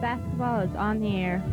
basketball is on the air.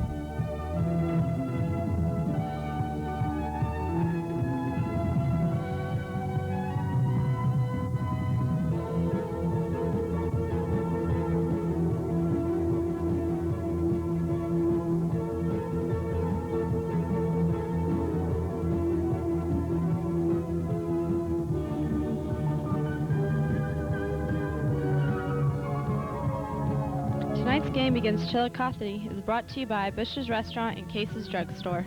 Tonight's game against Chillicothe is brought to you by Bush's Restaurant and Case's Drugstore.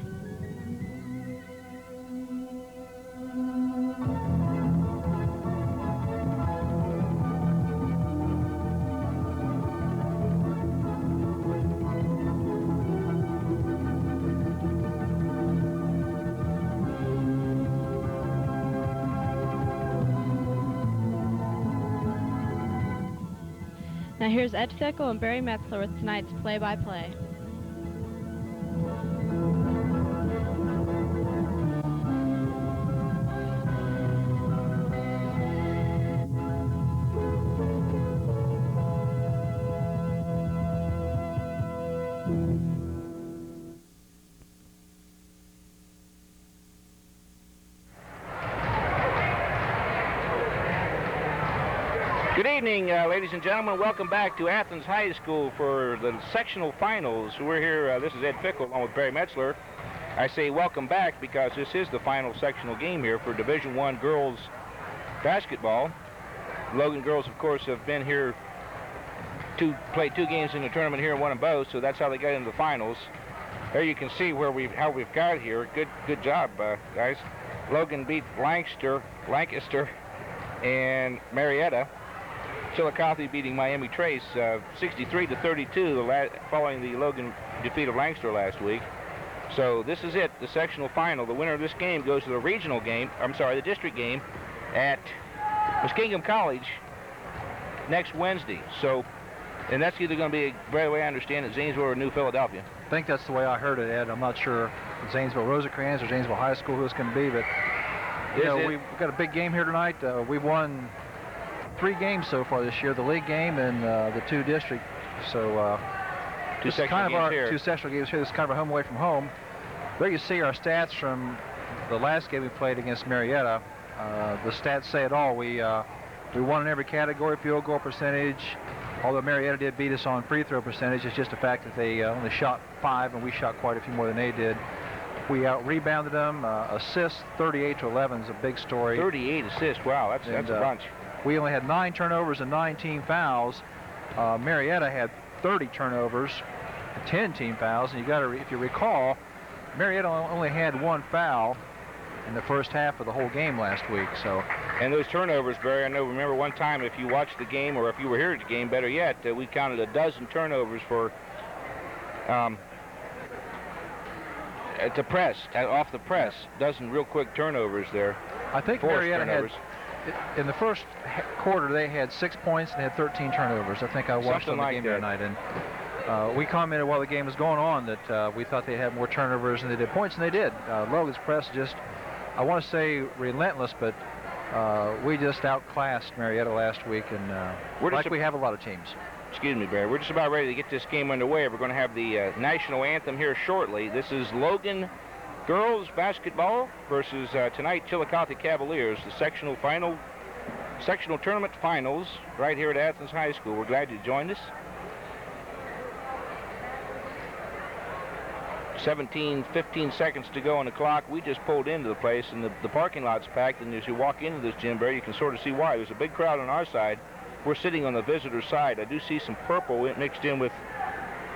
Now here's Ed Fickle and Barry Metzler with tonight's play-by-play. Good evening, ladies and gentlemen. Welcome back to Athens High School for the sectional finals. We're here, this is Ed Fickle along with Barry Metzler. I say welcome back because this is the final sectional game here for Division I girls basketball. Logan girls, of course, have been here, played two games in the tournament here and won them both, so that's how they got into the finals. There you can see how we've got here. Good job, guys. Logan beat Lancaster, and Marietta. Chillicothe beating Miami Trace 63-32 following the Logan defeat of Lancaster last week. So this is it, the sectional final. The winner of this game goes to the regional game, the district game at Muskingum College next Wednesday. So, and that's either going to be, by the way I understand it, Zanesville or New Philadelphia. I think that's the way I heard it, Ed. I'm not sure if Zanesville Rosecrans or Zanesville High School who it's going to be, but we've got a big game here tonight. We've won 3 games so far this year, the league game and the 2 district. So two sectional games here. 2 sectional games here. This is kind of a home away from home. There you see our stats from the last game we played against Marietta. The stats say it all. We won in every category, field goal percentage. Although Marietta did beat us on free throw percentage, it's just the fact that they only shot 5 and we shot quite a few more than they did. We out-rebounded them. Assists, 38-11 is a big story. 38 assists, wow, that's a bunch. We only had 9 turnovers and 19 fouls. Marietta had 30 turnovers, 10 team fouls, and if you recall, Marietta only had 1 foul in the first half of the whole game last week. So, and those turnovers, Barry, remember one time if you watched the game or if you were here at the game, better yet, we counted a dozen turnovers for at the press, off the press, dozen real quick turnovers there. I think Marietta had. In the first quarter, they had 6 points and had 13 turnovers. I think I watched on the game that night, and we commented while the game was going on that we thought they had more turnovers than they did points, and they did. Logan's press just, I want to say relentless, but we just outclassed Marietta last week, and we have a lot of teams. Excuse me, Barry. We're just about ready to get this game underway. We're going to have the national anthem here shortly. This is Logan girls basketball versus tonight Chillicothe Cavaliers, the sectional tournament finals right here at Athens High School. We're glad you joined us. 15 seconds to go on the clock. We just pulled into the place and the parking lot's packed, and as you walk into this gym, Barry, you can sort of see why. There's a big crowd on our side. We're sitting on the visitor side. I do see some purple mixed in with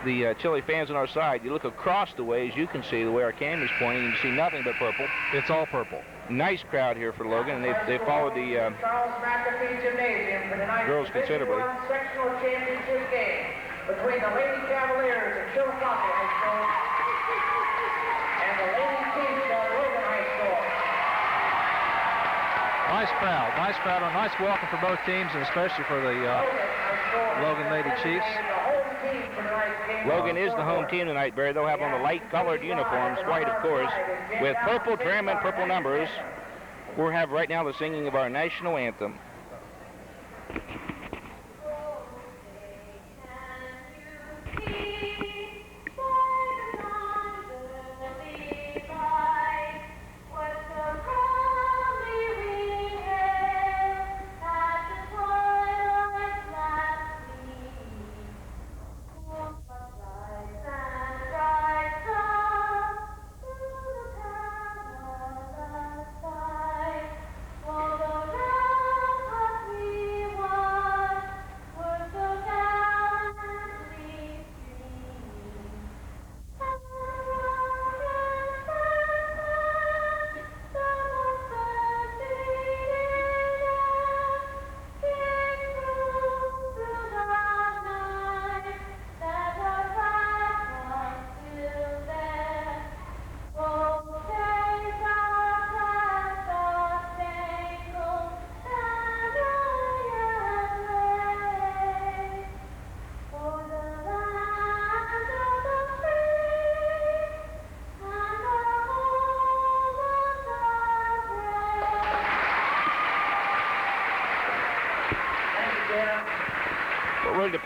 the Chile fans on our side. You look across the way, as you can see, the way our camera's pointing, you see nothing but purple. It's all purple. Nice crowd here for Logan, and they followed the McAfee Gymnasium for tonight's girls considerably. Sectional championship game between the Lady Cavaliers of Chillicothe High School and the Lady Chiefs of Logan High School. Nice crowd, a nice welcome for both teams, and especially for the Logan Lady Chiefs. Logan is the home team tonight, Barry. They'll have on the light-colored uniforms, white, of course, with purple trim and purple numbers. We'll have right now the singing of our national anthem.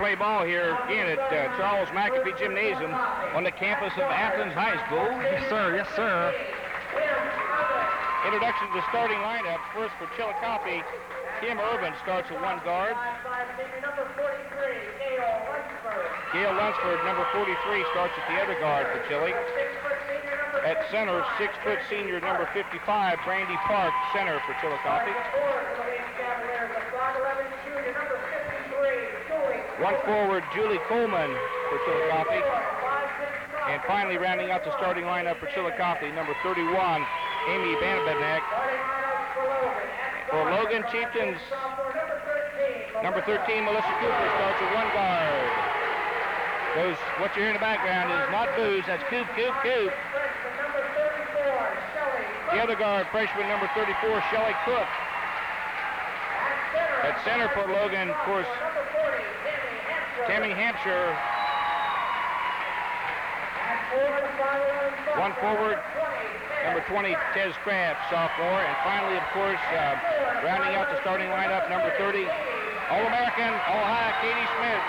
play ball here again at Charles McAfee Gymnasium on the campus of Athens High School. Yes, sir. Yes, sir. Introduction to the starting lineup. First for Chillicothe, Irvin starts at one guard. Gayle Lunsford, number 43, starts at the other guard for Chile. At center, 6-foot senior, number 55, Brandee Park, center for Chillicothe. One forward, Julie Coleman for Chillicothe. And finally, rounding out the starting lineup for Chillicothe, number 31, Amy Bambenek. For Logan Chieftains, number 13, Melissa Cooper, starts at one guard. What you hear in the background is not booze, that's Coop, Coop, Coop. The other guard, freshman number 34, Shelly Cook. At center for Logan, of course, Tami Hampshire. One forward, number 20, Tez Kraft, sophomore. And finally, of course, rounding out the starting lineup, number 30, All-American, All-High, Katie Smith.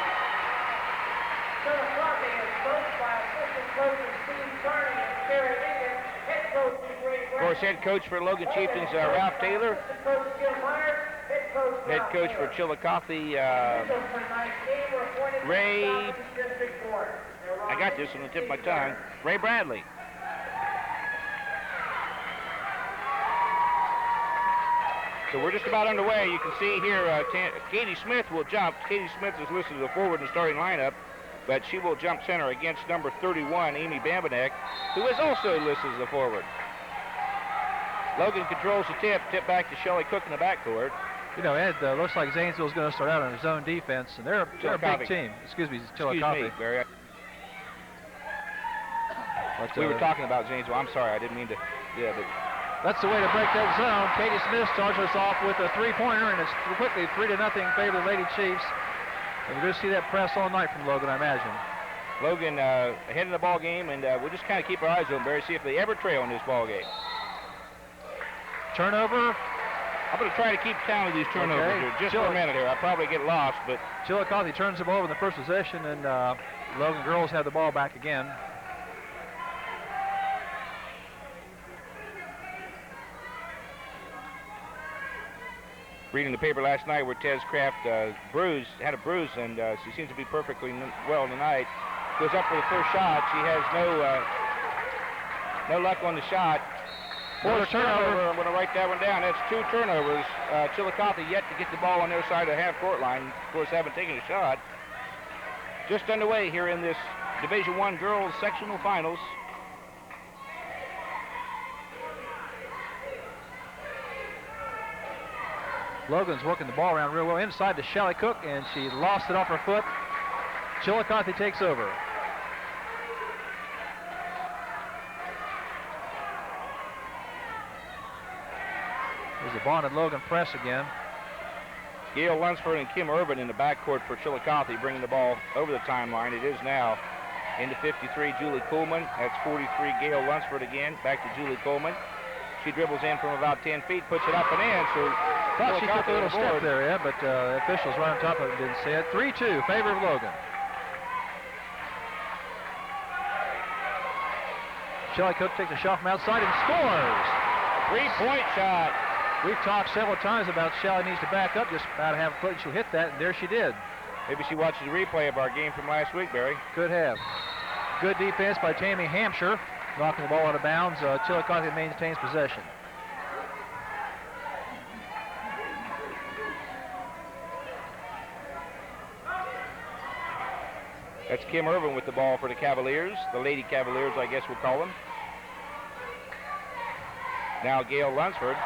Of course, head coach for Logan Chieftains, Ralph Taylor. Head coach for Chillicothe, Ray, I got this on the tip of my tongue, Ray Bradley. So we're just about underway. You can see here, Katie Smith will jump. Katie Smith is listed as a forward in the starting lineup, but she will jump center against number 31, Amy Bambenek, who is also listed as a forward. Logan controls the tip back to Shelly Cook in the backcourt. You know, Ed, looks like Zanesville's going to start out on a zone defense, and they're a big team. Excuse me, Chillicothe. Excuse me, Barry. We were talking about Zanesville. I'm sorry, I didn't mean to. Yeah, but that's the way to break that zone. Katie Smith starts us off with a three-pointer, and it's quickly 3-0 in favor of the Lady Chiefs. And we're going to see that press all night from Logan, I imagine. Logan ahead in the ball game, and we'll just kind of keep our eyes open, Barry, see if they ever trail in this ball game. Turnover. I'm going to try to keep count of these turnovers here just for a minute here. I'll probably get lost, but Chillicothe turns the ball over in the first possession, and Logan girls have the ball back again. Reading the paper last night where Tez Kraft had a bruise, and she seems to be perfectly well tonight. Goes up for the first shot. She has no luck on the shot. Fourth turnover. I'm going to write that one down. That's 2 turnovers. Chillicothe yet to get the ball on their side of the half-court line. Of course, haven't taken a shot. Just underway here in this Division I girls sectional finals. Logan's working the ball around real well inside to Shelly Cook, and she lost it off her foot. Chillicothe takes over. There's a Vaughn and Logan press again. Gayle Lunsford and Kim Irvin in the backcourt for Chillicothe, bringing the ball over the timeline. It is now into 53, Julie Coleman. That's 43, Gayle Lunsford again. Back to Julie Coleman. She dribbles in from about 10 feet, puts it up and in. So thought she took a little step there, yeah, but officials right on top of it didn't see it. 3-2, favor of Logan. Shelly Cook takes a shot from outside and scores. 3-point shot. We've talked several times about Shelly needs to back up just about half a foot, and she'll hit that, and there she did. Maybe she watched the replay of our game from last week, Barry. Could have. Good defense by Tami Hampshire, knocking the ball out of bounds. Chillicothe maintains possession. That's Kim Irvin with the ball for the Cavaliers, the Lady Cavaliers, I guess we'll call them. Now Gayle Lunsford.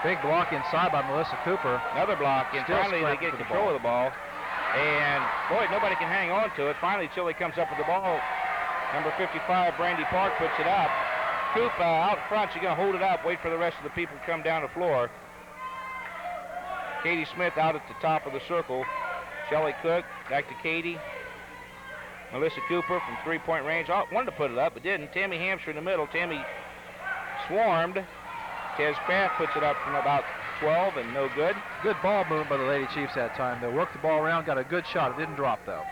Big block inside by Melissa Cooper. Another block, and finally they get control of the ball. And, boy, nobody can hang on to it. Finally, Chile comes up with the ball. Number 55, Brandee Park, puts it up. Coop out front. She's going to hold it up, wait for the rest of the people to come down the floor. Katie Smith out at the top of the circle. Shelly Cook, back to Katie. Melissa Cooper from three-point range. Wanted to put it up, but didn't. Tami Hampshire in the middle. Tami swarmed. Tez Kraft puts it up from about 12 and no good. Good ball movement by the Lady Chiefs that time. They worked the ball around, got a good shot. It didn't drop, though.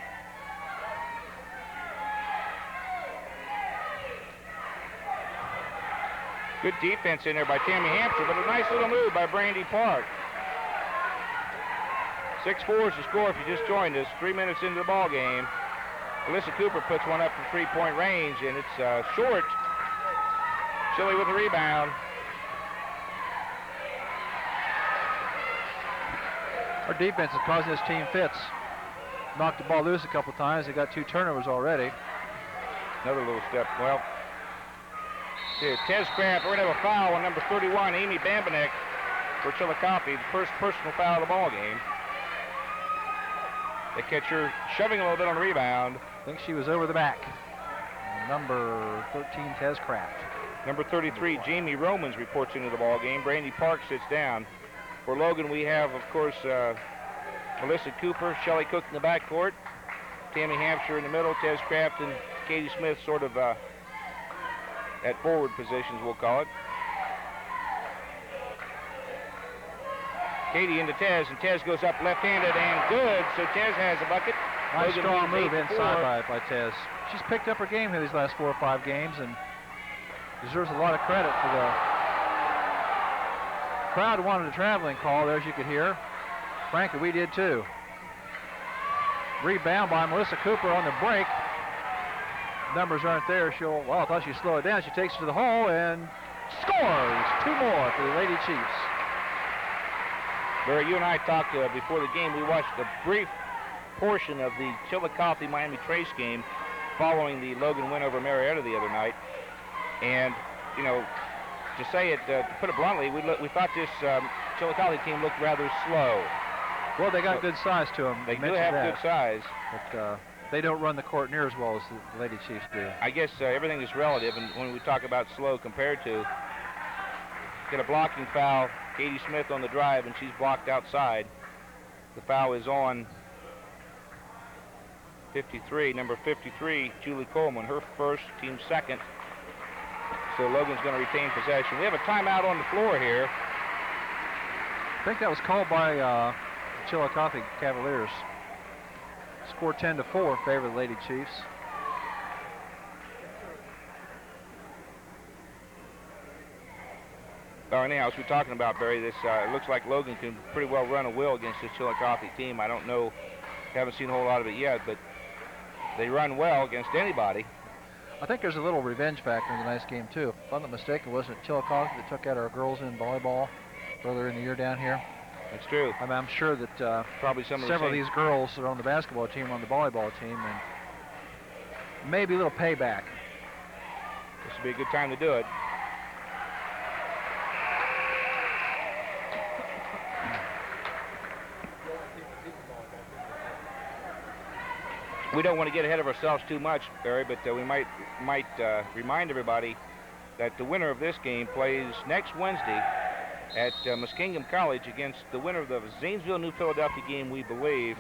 Good defense in there by Tami Hampshire, but a nice little move by Brandee Park. 6-4 is the score if you just joined us. 3 minutes into the ball game. Alyssa Cooper puts one up from three-point range, and it's short. Chilly with the rebound. Our defense is causing this team fits. Knocked the ball loose a couple times. They got 2 turnovers already. Another little step. Well, here, Tez Kraft, we're going to have a foul on number 31, Amy Bambenek, for Chillicothe, the first personal foul of the ball game. They catch her shoving a little bit on the rebound. I think she was over the back. Number 13, Tez Kraft. Number 33, Jamie Romans, reports into the ball game. Brandee Park sits down. For Logan, we have, of course, Melissa Cooper, Shelly Cook in the backcourt, Tami Hampshire in the middle, Tez Kraft and Katie Smith sort of at forward positions, we'll call it. Katie into Tez, and Tez goes up left-handed and good, so Tez has a bucket. Nice strong move inside by Tez. She's picked up her game here these last 4 or 5 games and deserves a lot of credit for the crowd wanted a traveling call there, as you could hear. Frankly, we did too. Rebound by Melissa Cooper on the break. Numbers aren't there. Well, I thought she'd slow it down. She takes it to the hole and scores. 2 more for the Lady Chiefs. Barry, you and I talked before the game. We watched a brief portion of the Chillicothe-Miami Trace game following the Logan win over Marietta the other night. And, you know, to say it, to put it bluntly, we thought this Chillicothe team looked rather slow. Well, they got good size to them. They do have good size. But they don't run the court near as well as the Lady Chiefs do. I guess everything is relative, and when we talk about slow compared to, get a blocking foul, Katie Smith on the drive, and she's blocked outside. The foul is on 53, number 53, Julie Coleman, her first, team second. So Logan's going to retain possession. We have a timeout on the floor here. I think that was called by the Chillicothe Cavaliers. Score 10-4 in favor of the Lady Chiefs. Anyhow, as we're talking about, Barry, this it looks like Logan can pretty well run a wheel against this Chillicothe team. I don't know, haven't seen a whole lot of it yet, but they run well against anybody. I think there's a little revenge factor in tonight's game, too. If I'm not mistaken, wasn't it Chillicothe that took out our girls in volleyball earlier in the year down here? That's true. I'm sure that probably several of these girls are on the basketball team, on the volleyball team, and maybe a little payback. This would be a good time to do it. We don't want to get ahead of ourselves too much, Barry, but we might remind everybody that the winner of this game plays next Wednesday at Muskingum College against the winner of the Zanesville-New Philadelphia game, we believe,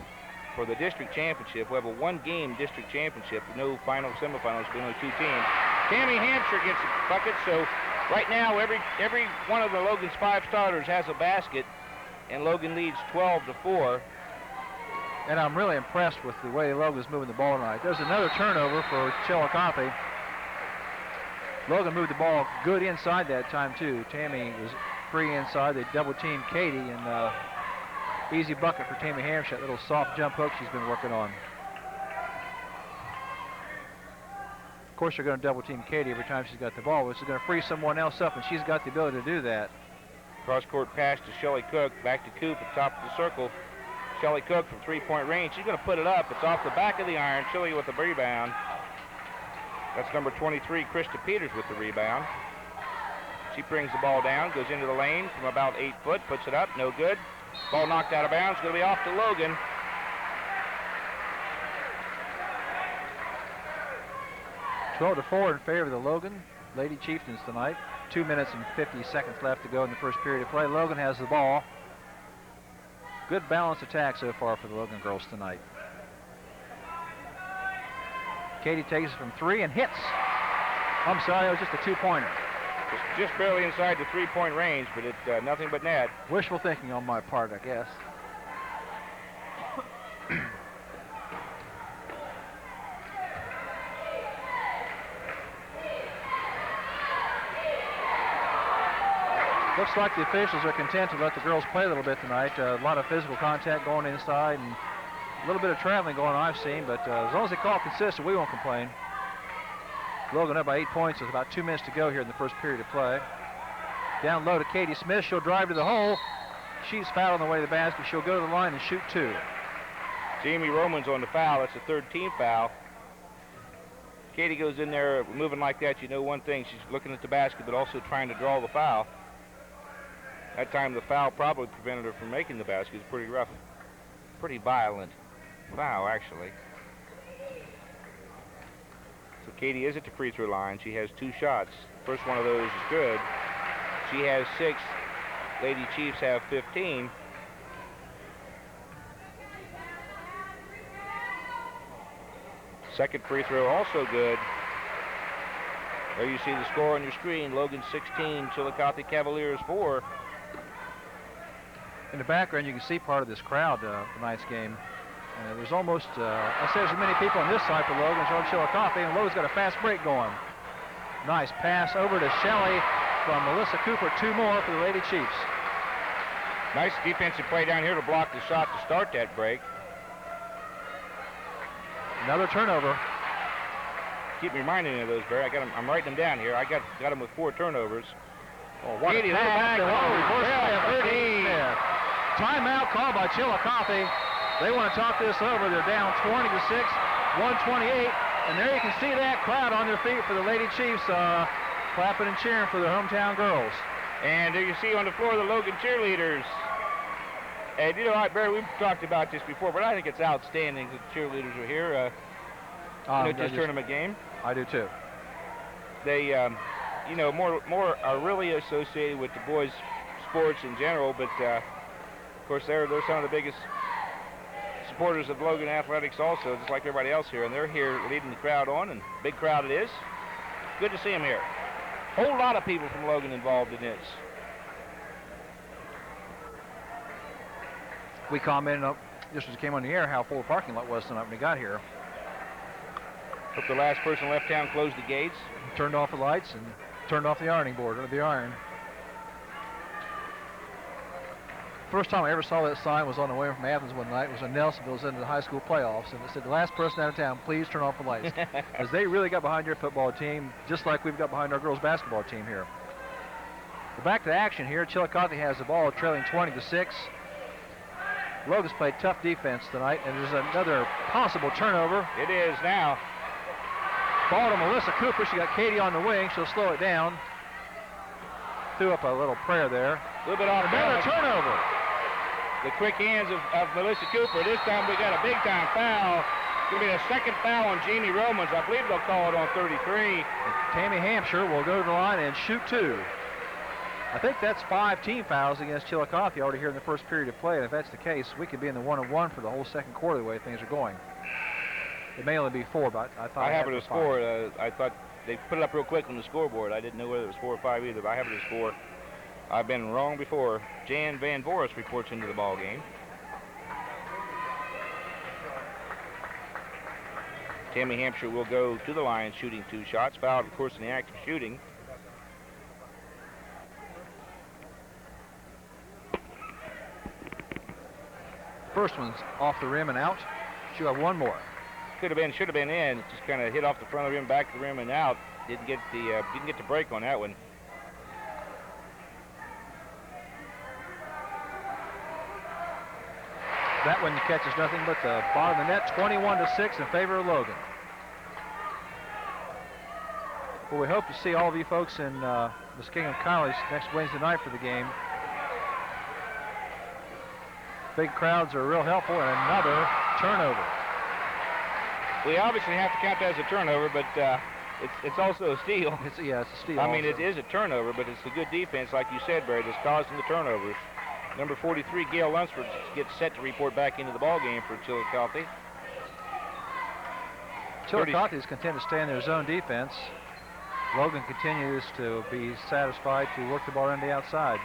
for the district championship. We have a 1-game district championship, no final semifinals, but only 2 teams. Tami Hampshire gets a bucket, so right now every one of the Logan's 5 starters has a basket, and Logan leads 12-4. And I'm really impressed with the way Logan's moving the ball tonight. There's another turnover for Chillicothe. Logan moved the ball good inside that time, too. Tami was free inside. They double-teamed Katie, and easy bucket for Tami Hampshire, that little soft jump hook she's been working on. Of course, they're going to double-team Katie every time she's got the ball, which is going to free someone else up, and she's got the ability to do that. Cross-court pass to Shelly Cook, back to Coop at top of the circle. Shelly Cook from 3-point range. She's going to put it up. It's off the back of the iron. Chilly with the rebound. That's number 23, Krista Peters with the rebound. She brings the ball down, goes into the lane from about 8 foot, puts it up, no good. Ball knocked out of bounds, going to be off to Logan. (12-4) in favor of the Logan Lady Chieftains tonight. 2 minutes and 50 seconds left to go in the first period of play. Logan has the ball. Good balanced attack so far for the Logan girls tonight. Katie takes it from 3 and hits. I'm sorry, it was just a 2-pointer. Just barely inside the three-point range, but it nothing but net. Wishful thinking on my part, I guess. Looks like the officials are content to let the girls play a little bit tonight. A lot of physical contact going inside and a little bit of traveling going on I've seen, but as long as they call it consistent, we won't complain. Logan up by 8 points with about 2 minutes to go here in the first period of play. Down low to Katie Smith. She'll drive to the hole. She's fouled on the way to the basket. She'll go to the line and shoot 2. Jamie Roman's on the foul. That's the third team foul. Katie goes in there moving like that. You know one thing, she's looking at the basket, but also trying to draw the foul. That time the foul probably prevented her from making the basket. It's pretty rough, pretty violent foul, actually. So Katie is at the free throw line. She has 2 shots. First one of those is good. She has 6. Lady Chiefs have 15. Second free throw also good. There you see the score on your screen. Logan 16, Chillicothe Cavaliers 4. In the background, you can see part of this crowd tonight's game. There's almost, I say there's as many people on this side for Logan as on Chillicothe, and Logan's got a fast break going. Nice pass over to Shelly from Melissa Cooper. 2 more for the Lady Chiefs. Nice defensive play down here to block the shot to start that break. Another turnover. Keep reminding me of those, Barry. I'm writing them down here. I got them with 4 turnovers. Oh, what a pass. Reverse play. Timeout called by Chillicothe. They want to talk this over. They're down 20-6, 128. And there you can see that crowd on their feet for the Lady Chiefs, clapping and cheering for their hometown girls. And there you see on the floor the Logan cheerleaders. And you know, Barry, we've talked about this before, but I think it's outstanding that the cheerleaders are here. This tournament game. I do too. They, you know, more are really associated with the boys' sports in general, but of course they're some of the biggest supporters of Logan athletics also, just like everybody else here, and they're here leading the crowd on, and big crowd it is. Good to see them here. Whole lot of people from Logan involved in this. We commented just as it came on the air how full the parking lot was tonight when we got here. Hope the last person left town closed the gates. Turned off the lights and turned off the ironing board, or the iron. First time I ever saw that sign was on the way from Athens one night. It was in Nelsonville. It was into the high school playoffs, and it said, "The last person out of town, please turn off the lights." As they really got behind your football team, just like we've got behind our girls basketball team here. But back to action here. Chillicothe has the ball, trailing 20-6. Logan's played tough defense tonight, and there's another possible turnover. It is now. Ball to Melissa Cooper. She got Katie on the wing. She'll slow it down. Threw up a little prayer there. A little bit off. Another turnover. The quick hands of Melissa Cooper. This time we got a big-time foul. It's going to be the second foul on Jamie Romans. I believe they'll call it on 33. And Tami Hampshire will go to the line and shoot 2. I think that's 5 team fouls against Chillicothe already here in the first period of play. And if that's the case, we could be in the 1-on-1 for the whole second quarter the way things are going. It may only be 4, but I thought I have it as 4. I thought they put it up real quick on the scoreboard. I didn't know whether it was 4 or 5 either, but I have it as 4. I've been wrong before. Jan Van Voorhis reports into the ball game. Tami Hampshire will go to the line shooting 2 shots. Fouled, of course, in the act of shooting. First one's off the rim and out. She'll have 1 more. Should have been in. Just kind of hit off the front of the rim, back to the rim, and out. Didn't get the break on that one. That one catches nothing but the bottom of the net. 21-6 in favor of Logan. Well, we hope to see all of you folks in Muskingum College next Wednesday night for the game. Big crowds are real helpful, and another turnover. We obviously have to count that as a turnover, but it's also a steal. It's a steal. I mean, it is a turnover, but it's the good defense, like you said, Barry, that's causing the turnovers. Number 43, Gayle Lunsford, gets set to report back into the ball game for Chillicothe. Chillicothe is content to stay in their zone defense. Logan continues to be satisfied to work the ball on the outside.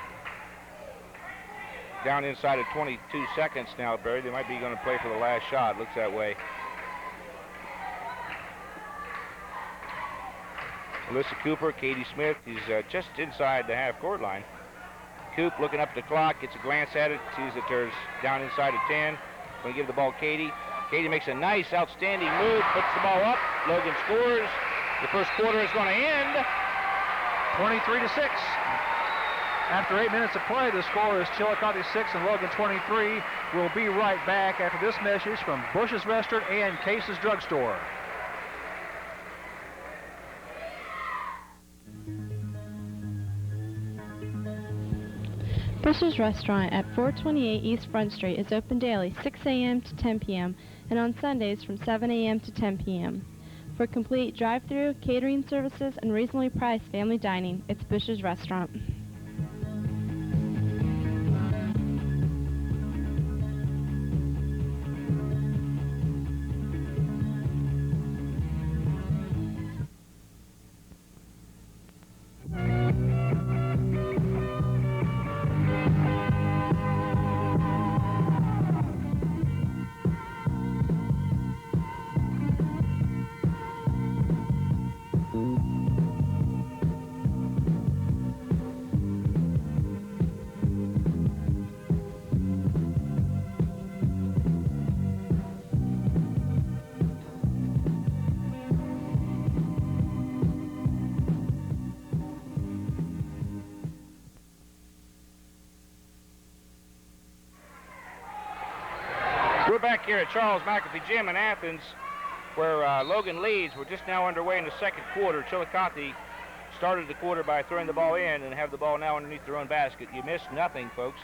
Down inside of 22 seconds now, Barry. They might be going to play for the last shot. Looks that way. Alyssa Cooper, Katie Smith. He's just inside the half-court line. Coop looking up at the clock, gets a glance at it, sees that there's down inside of 10. Going to give the ball Katie. Katie makes a nice, outstanding move, puts the ball up. Logan scores. The first quarter is going to end 23-6. After 8 minutes of play, the score is Chillicothe 6 and Logan 23. We'll be right back after this message from Bush's Restaurant and Case's Drugstore. Bush's Restaurant at 428 East Front Street is open daily 6 a.m. to 10 p.m. and on Sundays from 7 a.m. to 10 p.m. For complete drive-through, catering services, and reasonably priced family dining, it's Bush's Restaurant. We're back here at Charles McAfee Gym in Athens, where Logan leads. We're just now underway in the second quarter. Chillicothe started the quarter by throwing the ball in and have the ball now underneath their own basket. You missed nothing, folks.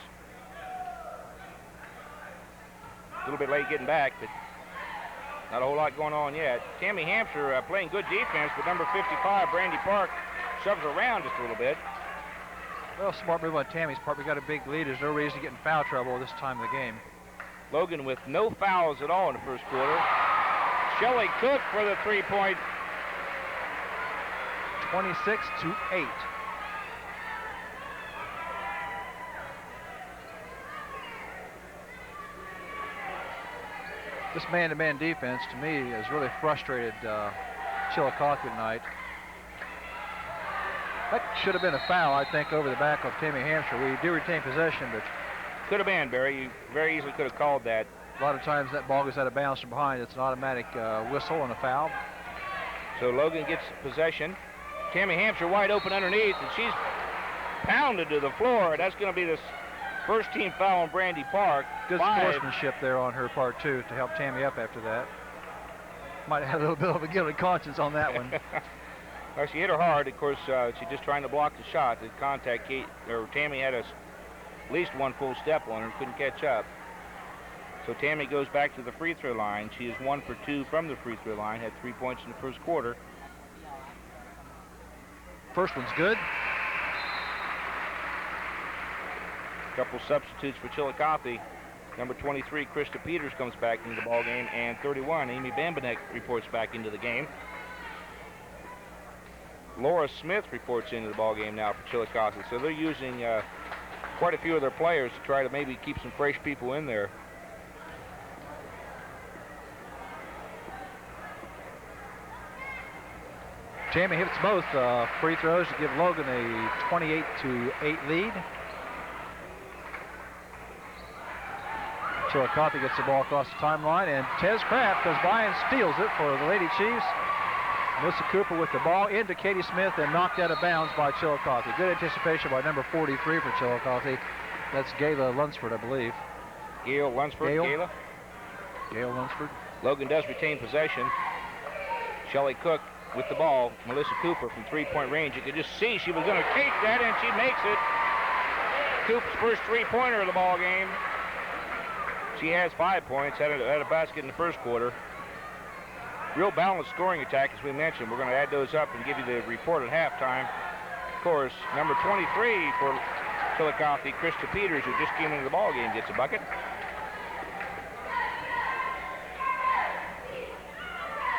A little bit late getting back, but not a whole lot going on yet. Tami Hampshire playing good defense, but number 55, Brandee Park, shoves around just a little bit. Well, smart move on Tammy's part. We got a big lead. There's no reason to get in foul trouble this time of the game. Logan with no fouls at all in the first quarter. Shelly Cook for the three-point. 26-8. This man-to-man defense, to me, has really frustrated Chillicothe tonight. That should have been a foul, I think, over the back of Tami Hampshire. We do retain possession, but could have been, Barry. You very easily could have called that. A lot of times that ball goes out of bounds from behind. It's an automatic whistle and a foul. So Logan gets possession. Tami Hampshire wide open underneath, and she's pounded to the floor. That's going to be the first team foul on Brandee Park. Good sportsmanship there on her part, too, to help Tami up after that. Might have had a little bit of a guilty conscience on that one. Well, she hit her hard. Of course, she's just trying to block the shot. The contact, Tami had at least one full step on her, couldn't catch up. So Tami goes back to the free throw line. She is 1 for 2 from the free throw line, had 3 points in the first quarter. First one's good. Couple substitutes for Chillicothe. Number 23, Krista Peters, comes back into the ballgame, and 31, Amy Bambenek, reports back into the game. Laura Smith reports into the ballgame now for Chillicothe. So they're using quite a few of their players to try to maybe keep some fresh people in there. Tami hits both free throws to give Logan a 28-8 lead. Chillicothe gets the ball across the timeline, and Tez Kraft goes by and steals it for the Lady Chiefs. Melissa Cooper with the ball into Katie Smith and knocked out of bounds by Chillicothe. Good anticipation by number 43 for Chillicothe. That's Gayle Lunsford, I believe. Gayle Lunsford. Gayle Lunsford. Logan does retain possession. Shelly Cook with the ball. Melissa Cooper from three-point range. You could just see she was going to take that, and she makes it. Coop's first three-pointer of the ball game. She has 5 points, had a basket in the first quarter. Real balanced scoring attack, as we mentioned. We're going to add those up and give you the report at halftime. Of course, number 23 for Chillicothe, Krista Peters, who just came into the ball game, gets a bucket.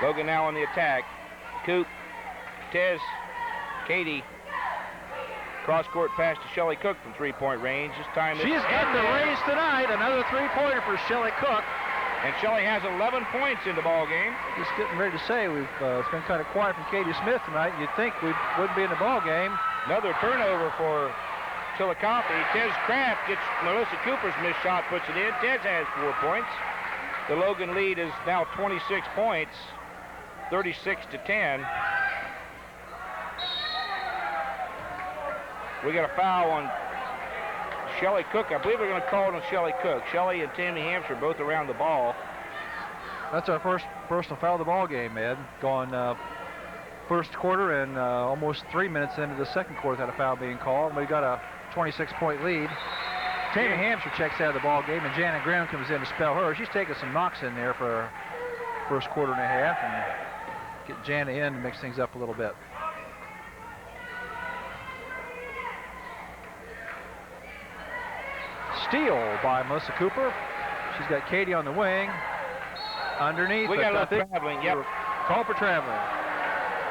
Logan now on the attack. Coop, Tez, Katie. Cross-court pass to Shelly Cook from three-point range. This time she's got the raise tonight. Another three-pointer for Shelly Cook. And Shelly has 11 points in the ball game. Just getting ready to say, it's been kind of quiet from Katie Smith tonight. You'd think we wouldn't be in the ball game. Another turnover for Chillicothe. Tez Kraft gets Melissa Cooper's missed shot, puts it in. Tez has 4 points. The Logan lead is now 26 points, 36-10. We got a foul on Shelly Cook. I believe we're going to call it on Shelly Cook. Shelly and Tami Hampshire both around the ball. That's our first personal foul of the ball game, Ed. Gone first quarter and almost 3 minutes into the second quarter without a foul being called. We got a 26-point lead. Tami Hampshire checks out of the ball game, and Jana Graham comes in to spell her. She's taking some knocks in there for her first quarter and a half, and get Jana in to mix things up a little bit. Steal by Melissa Cooper. She's got Katie on the wing. Underneath. We got a little traveling, yep. Call for traveling.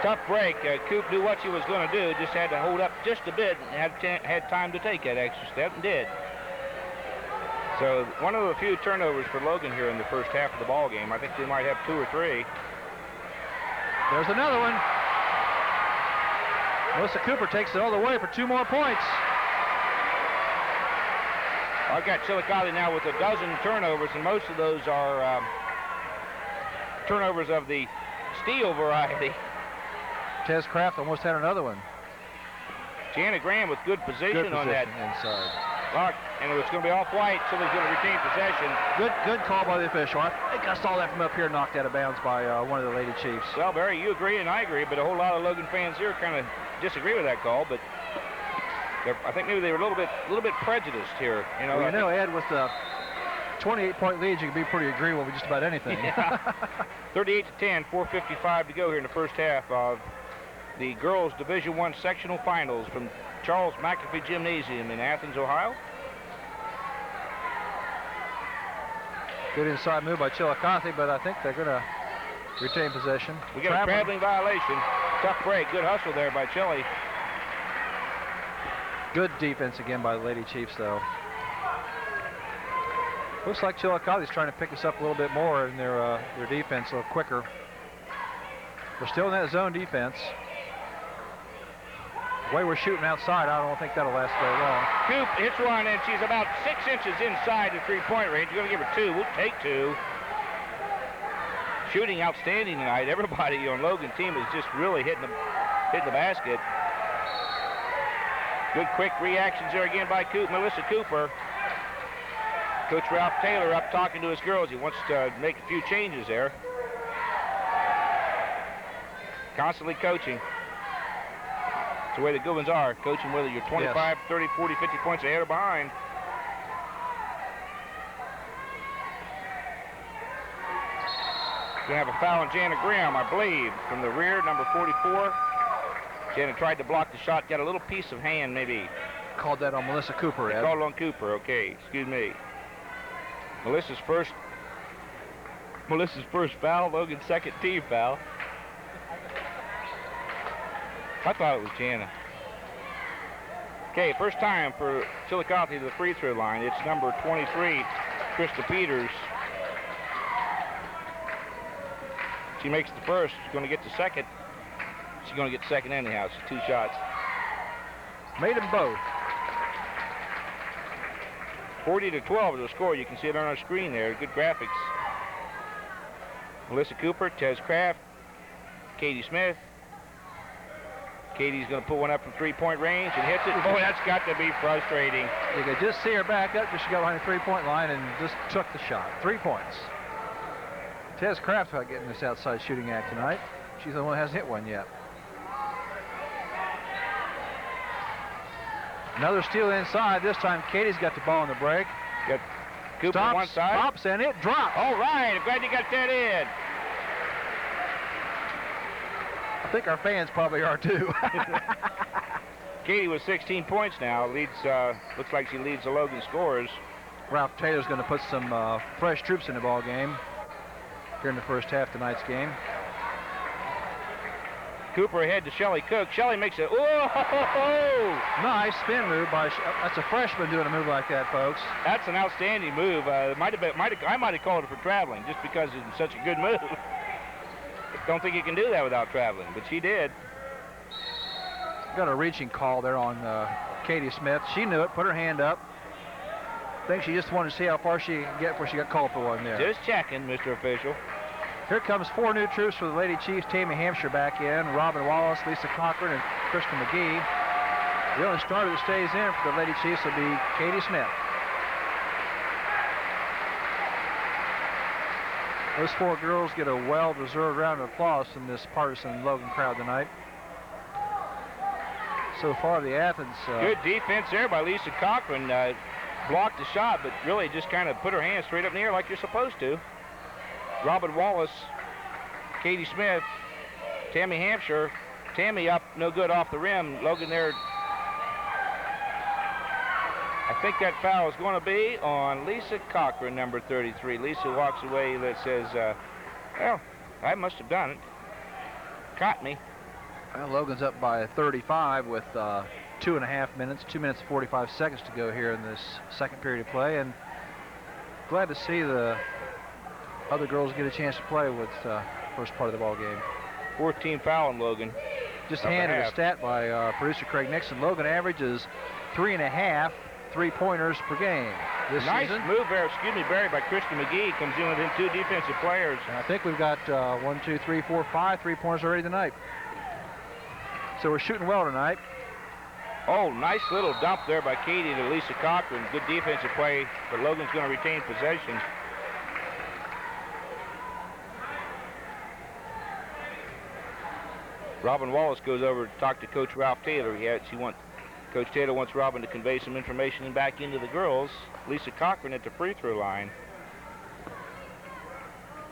Tough break. Coop knew what she was going to do, just had to hold up just a bit and had time to take that extra step and did. So one of the few turnovers for Logan here in the first half of the ball game. I think they might have 2 or 3. There's another one. Melissa Cooper takes it all the way for 2 more points. I've got Chillicothe now with 12 turnovers, and most of those are turnovers of the steal variety. Tez Kraft almost had another one. Jana Graham with good position on that inside. Lock, and it was going to be off-white, so he's going to retain possession. Good call by the official. I think I saw that from up here, knocked out of bounds by one of the Lady Chiefs. Well, Barry, you agree and I agree, but a whole lot of Logan fans here kind of disagree with that call. But I think maybe they were a little bit prejudiced here. You know, well, Ed, with the 28-point lead, you can be pretty agreeable with just about anything. Yeah. 38-10, 4:55 to go here in the first half of the girls' Division I sectional finals from Charles McAfee Gymnasium in Athens, Ohio. Good inside move by Chillicothe, but I think they're going to retain possession. We got a traveling violation. Tough break. Good hustle there by Chilli. Good defense again by the Lady Chiefs, though. Looks like Chillicothe's trying to pick us up a little bit more in their defense, a little quicker. We're still in that zone defense. The way we're shooting outside, I don't think that'll last very long. Coop hits one, and she's about 6 inches inside the three-point range. You're going to give her 2. We'll take 2. Shooting outstanding tonight. Everybody on Logan team is just really hitting the basket. Good quick reactions there again by Melissa Cooper. Coach Ralph Taylor up talking to his girls. He wants to make a few changes there. Constantly coaching. It's the way the good ones are, coaching whether you're 25, yes, 30, 40, 50 points ahead or behind. Going to have a foul on Jana Graham, I believe, from the rear, number 44. Jana tried to block the shot, got a little piece of hand, maybe. Called that on Melissa Cooper, Ed. Called on Cooper, okay, excuse me. Melissa's first foul, Logan's second team foul. I thought it was Jana. Okay, first time for Chillicothe to the free throw line. It's number 23, Krista Peters. She makes the first. She's going to get the second. She's going to get second anyhow. It's 2 shots. Made them both. 40-12 is the score. You can see it on our screen there. Good graphics. Melissa Cooper, Tez Kraft, Katie Smith. Katie's going to put one up from three-point range and hits it. Boy, that's got to be frustrating. You could just see her back up because she got behind the three-point line and just took the shot. 3 points. Tez Kraft about getting this outside shooting act tonight. She's the one that hasn't hit one yet. Another steal inside. This time Katie's got the ball in the break. Got Cooper on one side. Stops, and it drops. All right, I'm glad you got that in. I think our fans probably are too. Katie with 16 points now. Leads. Looks like she leads the Logan scorers. Ralph Taylor's going to put some fresh troops in the ball game here in the first half of tonight's game. Cooper ahead to Shelly Cook. Shelly makes it. Oh! Nice spin move by. That's a freshman doing a move like that, folks. That's an outstanding move. I might have called it for traveling just because it's such a good move. Don't think you can do that without traveling, but she did. Got a reaching call there on Katie Smith. She knew it. Put her hand up. I think she just wanted to see how far she could get before she got called for one there. Just checking, Mr. Official. Here comes 4 new troops for the Lady Chiefs. Tami Hampshire back in. Robyn Wallace, Lisa Cochran, and Krista McGhee. The only starter that stays in for the Lady Chiefs will be Katie Smith. Those 4 girls get a well-deserved round of applause from this partisan Logan crowd tonight. So far, the Athens... Good defense there by Lisa Cochran. Blocked the shot, but really just kind of put her hands straight up in the air like you're supposed to. Robyn Wallace, Katie Smith, Tami Hampshire. Tami up, no good off the rim. Logan there. I think that foul is going to be on Lisa Cochran, number 33. Lisa walks away that says, well, I must have done it. Caught me. Well, Logan's up by 35 with 2.5 minutes, 2 minutes and 45 seconds to go here in this second period of play. And glad to see the other girls get a chance to play with first part of the ball game. 14 foul on Logan. Just handed a stat by producer Craig Nixon. Logan averages 3.5 3-pointers per game this season. Nice move there, Barry, by Christi McGhee. Comes in within 2 defensive players. And I think we've got 1, 2, 3, 4, 5 3-pointers already tonight. So we're shooting well tonight. Oh, nice little dump there by Katie to Lisa Cochran. Good defensive play, but Logan's going to retain possession. Robyn Wallace goes over to talk to Coach Ralph Taylor. Coach Taylor wants Robyn to convey some information back into the girls. Lisa Cochran at the free throw line.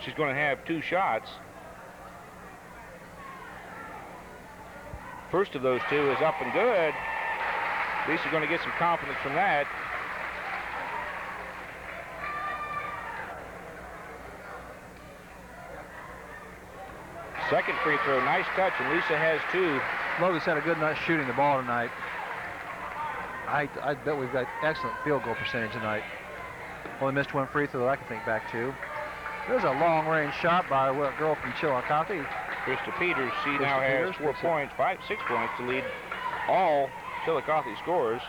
She's going to have 2 shots. First of those 2 is up and good. Lisa's going to get some confidence from that. Second free throw, nice touch, and Lisa has 2. Logan's had a good night shooting the ball tonight. I bet we've got excellent field goal percentage tonight. Only missed 1 free throw that I can think back to. There's a long-range shot by a girl from Chillicothe. Krista Peters, she now has 6 points to lead all Chillicothe scorers.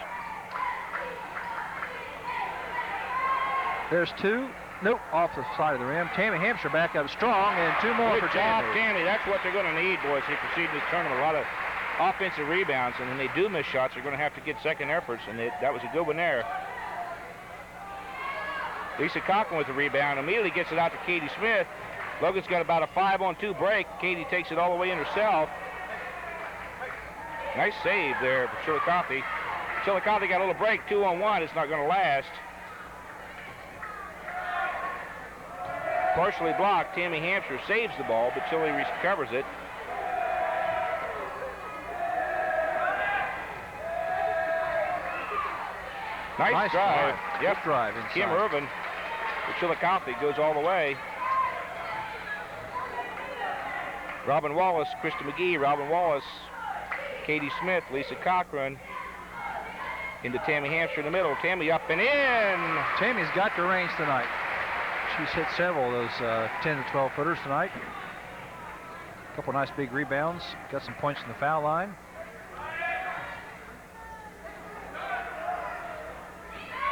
There's 2. Nope, off the side of the rim. Tami Hampshire back up strong, and 2 more for Tami. Tami, that's what they're going to need, boys. They proceed to turn them a lot of offensive rebounds, and when they do miss shots, they're going to have to get second efforts, and that was a good one there. Lisa Cochran with the rebound, immediately gets it out to Katie Smith. Logan's got about a 5-on-2 break. Katie takes it all the way in herself. Nice save there for Chillicothe. Chillicothe got a little break, 2-on-1. It's not going to last. Partially blocked. Tami Hampshire saves the ball, but Chile recovers it. Nice drive. Yep. Good drive inside. Kim Irvin for Chillicothe goes all the way. Robyn Wallace, Krista McGhee, Robyn Wallace, Katie Smith, Lisa Cochran into Tami Hampshire in the middle. Tami up and in. Tami's got the range tonight. She's hit several of those 10 to 12 footers tonight. A couple nice big rebounds. Got some points in the foul line.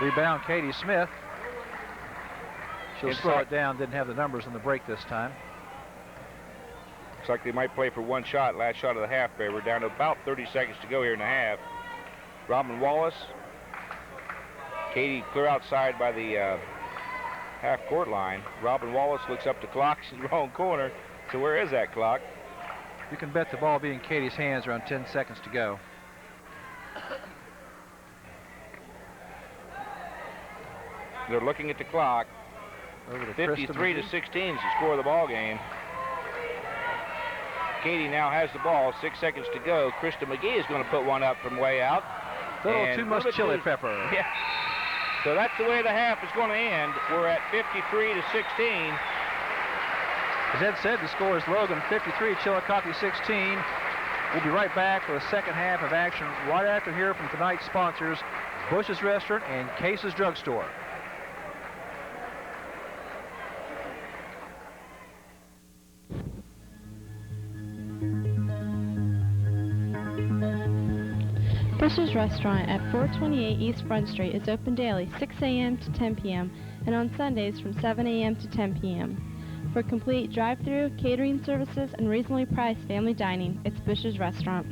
Rebound, Katie Smith. She'll slow it down. Didn't have the numbers on the break this time. Looks like they might play for 1 shot. Last shot of the half, Barry. We're down to about 30 seconds to go here in the half. Robyn Wallace. Katie clear outside by the half-court line. Robyn Wallace looks up the clock. She's in the wrong corner. So where is that clock? You can bet the ball be in Katie's hands around 10 seconds to go. They're looking at the clock. 53 to 16 is the score of the ball game. Katie now has the ball. 6 seconds to go. Krista McGhee is going to put one up from way out. Little too much chili pepper. Yeah. So that's the way the half is going to end. We're at 53 to 16. As Ed said, the score is Logan 53, Chillicothe 16. We'll be right back for the second half of action right after here from tonight's sponsors, Bush's Restaurant and Case's Drugstore. Bush's Restaurant at 428 East Front Street is open daily 6 a.m. to 10 p.m. and on Sundays from 7 a.m. to 10 p.m. For complete drive-through, catering services, and reasonably priced family dining, it's Bush's Restaurant.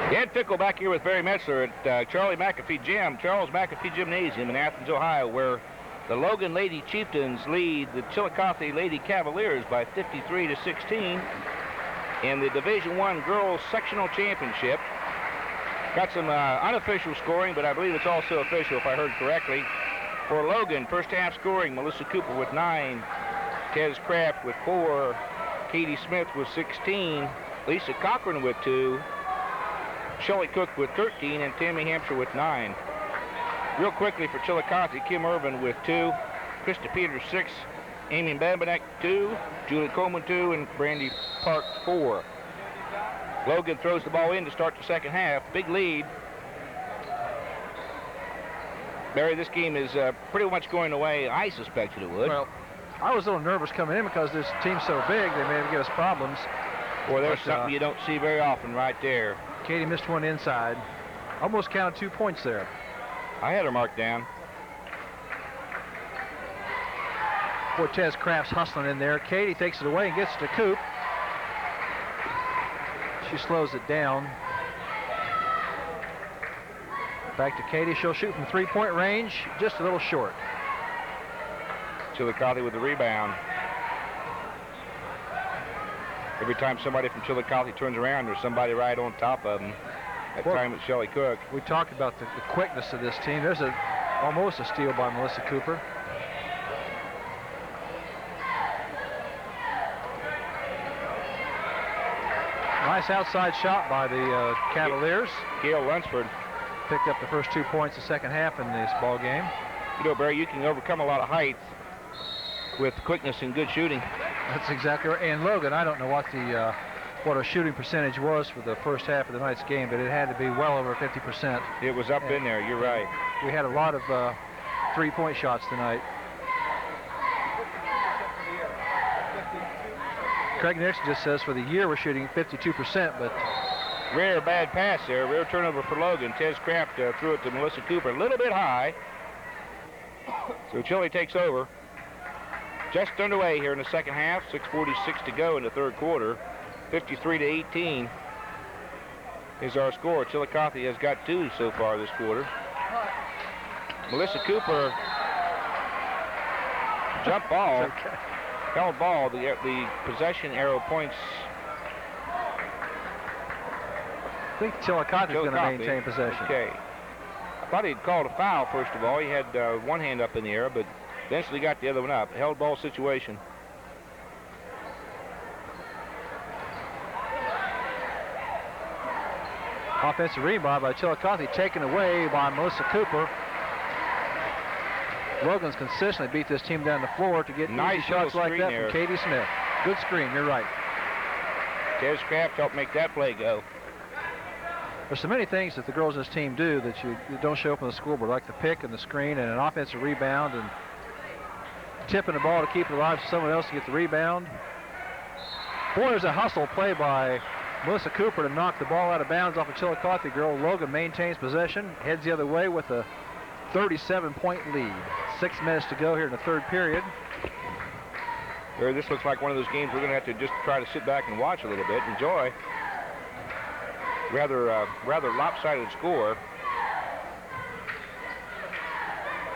Ed Fickle back here with Barry Metzler at Charles McAfee Gymnasium in Athens, Ohio, where the Logan Lady Chieftains lead the Chillicothe Lady Cavaliers by 53 to 16 in the Division I Girls Sectional Championship. Got some unofficial scoring, but I believe it's also official if I heard correctly. For Logan, first half scoring, Melissa Cooper with 9, Tez Kraft with 4, Katie Smith with 16, Lisa Cochran with 2, Shelly Cook with 13, and Tami Hampshire with 9. Real quickly for Chillicothe, Kim Irvin with 2, Krista Peters 6, Amy Bambenek 2, Julie Coleman 2, and Brandee Park 4. Logan throws the ball in to start the second half. Big lead. Barry, this game is pretty much going the way I suspected it would. Well, I was a little nervous coming in because this team's so big, they may give us problems. Boy, there's something you don't see very often right there. Katie missed one inside. Almost counted 2 points there. I had her marked down. Boy, Tez Kraft's hustling in there. Katie takes it away and gets to Coop. She slows it down. Back to Katie. She'll shoot from three-point range, just a little short. Chillicothe with the rebound. Every time somebody from Chillicothe turns around, there's somebody right on top of them. That time it's Shelly Cook. We talked about the quickness of this team. There's almost a steal by Melissa Cooper. Nice outside shot by the Cavaliers. Gayle Lunsford picked up the first 2 points the second half in this ball game. You know, Barry, you can overcome a lot of height with quickness and good shooting. That's exactly right. And Logan, I don't know what our shooting percentage was for the first half of the night's game, but it had to be well over 50%. It was up in there. You're right. We had a lot of three-point shots tonight. Craig Nixon just says for the year we're shooting 52%, but rare bad pass there. Rare turnover for Logan. Tez Kraft threw it to Melissa Cooper a little bit high. So Chile takes over. Just underway here in the second half. 6:46 to go in the third quarter. 53 to 18 is our score. Chillicothe has got 2 so far this quarter. Melissa Cooper, jump ball, held ball. The possession arrow points. I think Chillicothe is going to maintain possession. Okay. I thought he'd called a foul first of all. He had one hand up in the air, but eventually got the other one up. Held ball situation. Offensive rebound by Chillicothe taken away by Melissa Cooper. Logan's consistently beat this team down the floor to get nice shots like that from Katie Smith. Good screen, you're right. Tez Kraft helped make that play go. There's so many things that the girls in this team do that you don't show up on the scoreboard, like the pick and the screen and an offensive rebound and tipping the ball to keep it alive so someone else can get the rebound. Boy, there's a hustle play by Melissa Cooper to knock the ball out of bounds off a Chillicothe girl. Logan maintains possession, heads the other way with a 37-point lead. 6 minutes to go here in the third period. This looks like one of those games we're going to have to just try to sit back and watch a little bit, enjoy. Rather lopsided score.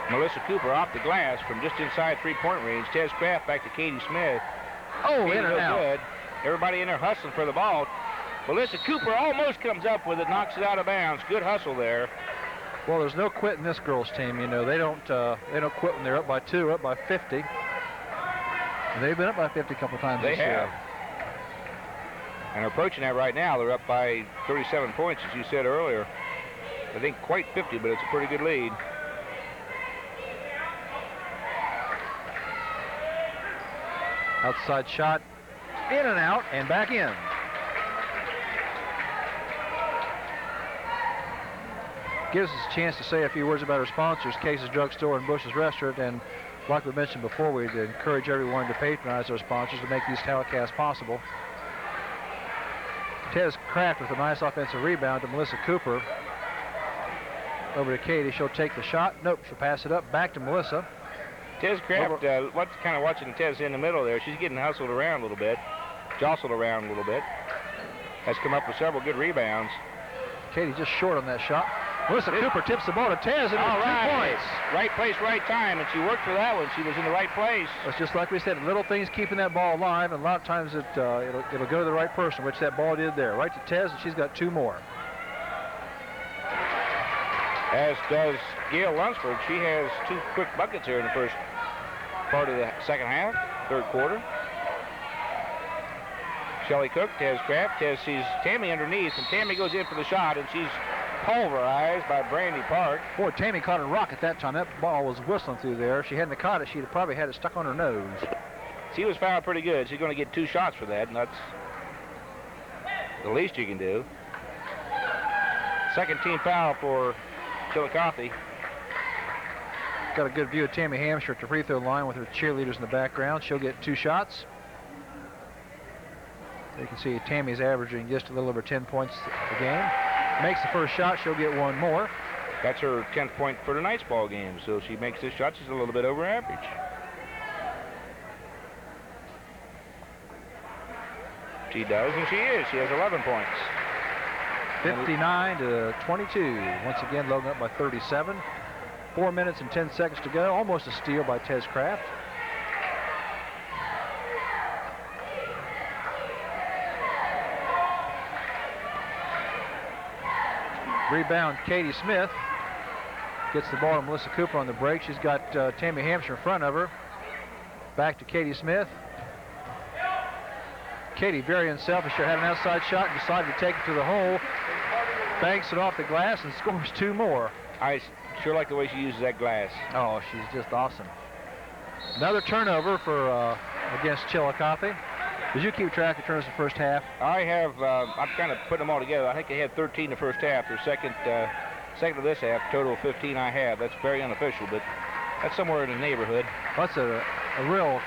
Melissa Cooper off the glass from just inside three-point range. Tez Kraft back to Katie Smith. Oh, Katie in and out. Good. Everybody in there hustling for the ball. Melissa Cooper almost comes up with it, knocks it out of bounds. Good hustle there. Well, there's no quitting this girls' team. You know, they don't quit when they're up by 2, up by 50. They've been up by 50 a couple times this year. And approaching that right now. They're up by 37 points, as you said earlier. I think quite 50, but it's a pretty good lead. Outside shot, in and out, and back in. Gives us a chance to say a few words about our sponsors, Case's Drug Store and Bush's Restaurant, and like we mentioned before, we'd encourage everyone to patronize our sponsors to make these telecasts possible. Tez Kraft with a nice offensive rebound to Melissa Cooper. Over to Katie, she'll take the shot. Nope, she'll pass it up, back to Melissa. Tez Kraft, kind of watching Tez in the middle there. She's getting hustled around a little bit, jostled around a little bit. Has come up with several good rebounds. Katie just short on that shot. Melissa Cooper tips the ball to Tez, and all right. 2 points. Right place, right time, and she worked for that one. She was in the right place. It's just like we said, little things keeping that ball alive, and a lot of times it'll go to the right person, which that ball did there. Right to Tez, and she's got 2 more. As does Gayle Lunsford. She has 2 quick buckets here in the first part of the second half, third quarter. Shelly Cook, Tez Kraft. Tez sees Tami underneath, and Tami goes in for the shot, and she's pulverized by Brandee Park. Boy, Tami caught a rock at that time. That ball was whistling through there. If she hadn't caught it, she'd have probably had it stuck on her nose. She was fouled pretty good. She's going to get 2 shots for that, and that's the least you can do. Second team foul for Chillicothe. Got a good view of Tami Hampshire at the free throw line with her cheerleaders in the background. She'll get 2 shots. You can see Tammy's averaging just a little over 10 points a game. Makes the first shot, she'll get 1 more. That's her 10th point for tonight's ball game. So if she makes this shot, she's a little bit over average. She does, and she is. She has 11 points. 59 to 22. Once again, Logan up by 37. 4 minutes and 10 seconds to go. Almost a steal by Tez Kraft. Rebound, Katie Smith. Gets the ball to Melissa Cooper on the break. She's got Tami Hampshire in front of her. Back to Katie Smith. Katie, very unselfish, had an outside shot and decided to take it to the hole. Banks it off the glass and scores 2 more. I sure like the way she uses that glass. Oh, she's just awesome. Another turnover for against Chillicothe. Did you keep track of turnovers in the first half? I have. I'm kind of putting them all together. I think they had 13 in the first half. Their second of this half, total of 15 I have. That's very unofficial, but that's somewhere in the neighborhood. That's a real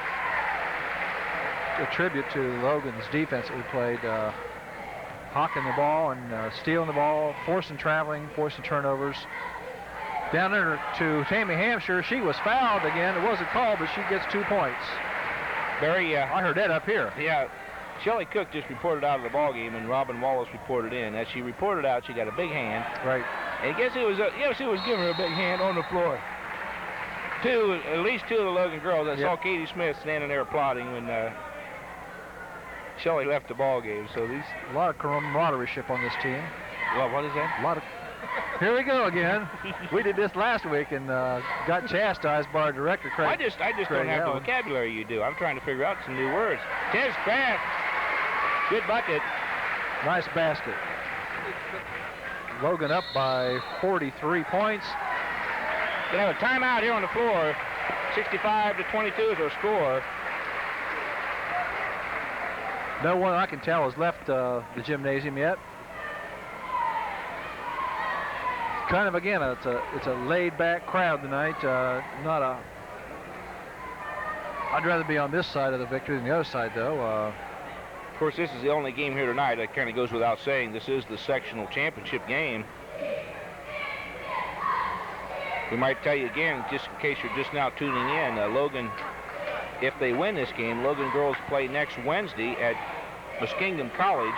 tribute to Logan's defense that we played. Hawking the ball and stealing the ball, forcing traveling, forcing turnovers. Down there to Tami Hampshire. She was fouled again. It wasn't called, but she gets 2 points. I heard that up here. Yeah, Shelly Cook just reported out of the ball game, and Robyn Wallace reported in. As she reported out, she got a big hand. Right. And I guess it was giving her a big hand on the floor. At least 2 of the Logan girls. I saw Katie Smith standing there applauding when Shelly left the ball game. So a lot of camaraderie on this team. Well, what is that? A lot of. Here we go again. We did this last week and got chastised by our director, Craig. I just don't have the vocabulary you do. I'm trying to figure out some new words. Tez Kraft. Good bucket. Nice basket. Logan up by 43 points. They have a timeout here on the floor. 65 to 22 is their score. No one I can tell has left the gymnasium yet. Kind of, again, it's a laid-back crowd tonight. I'd rather be on this side of the victory than the other side, though. Of course, this is the only game here tonight. That kind of goes without saying. This is the sectional championship game. We might tell you again, just in case you're just now tuning in, Logan, if they win this game, Logan girls play next Wednesday at Muskingum College.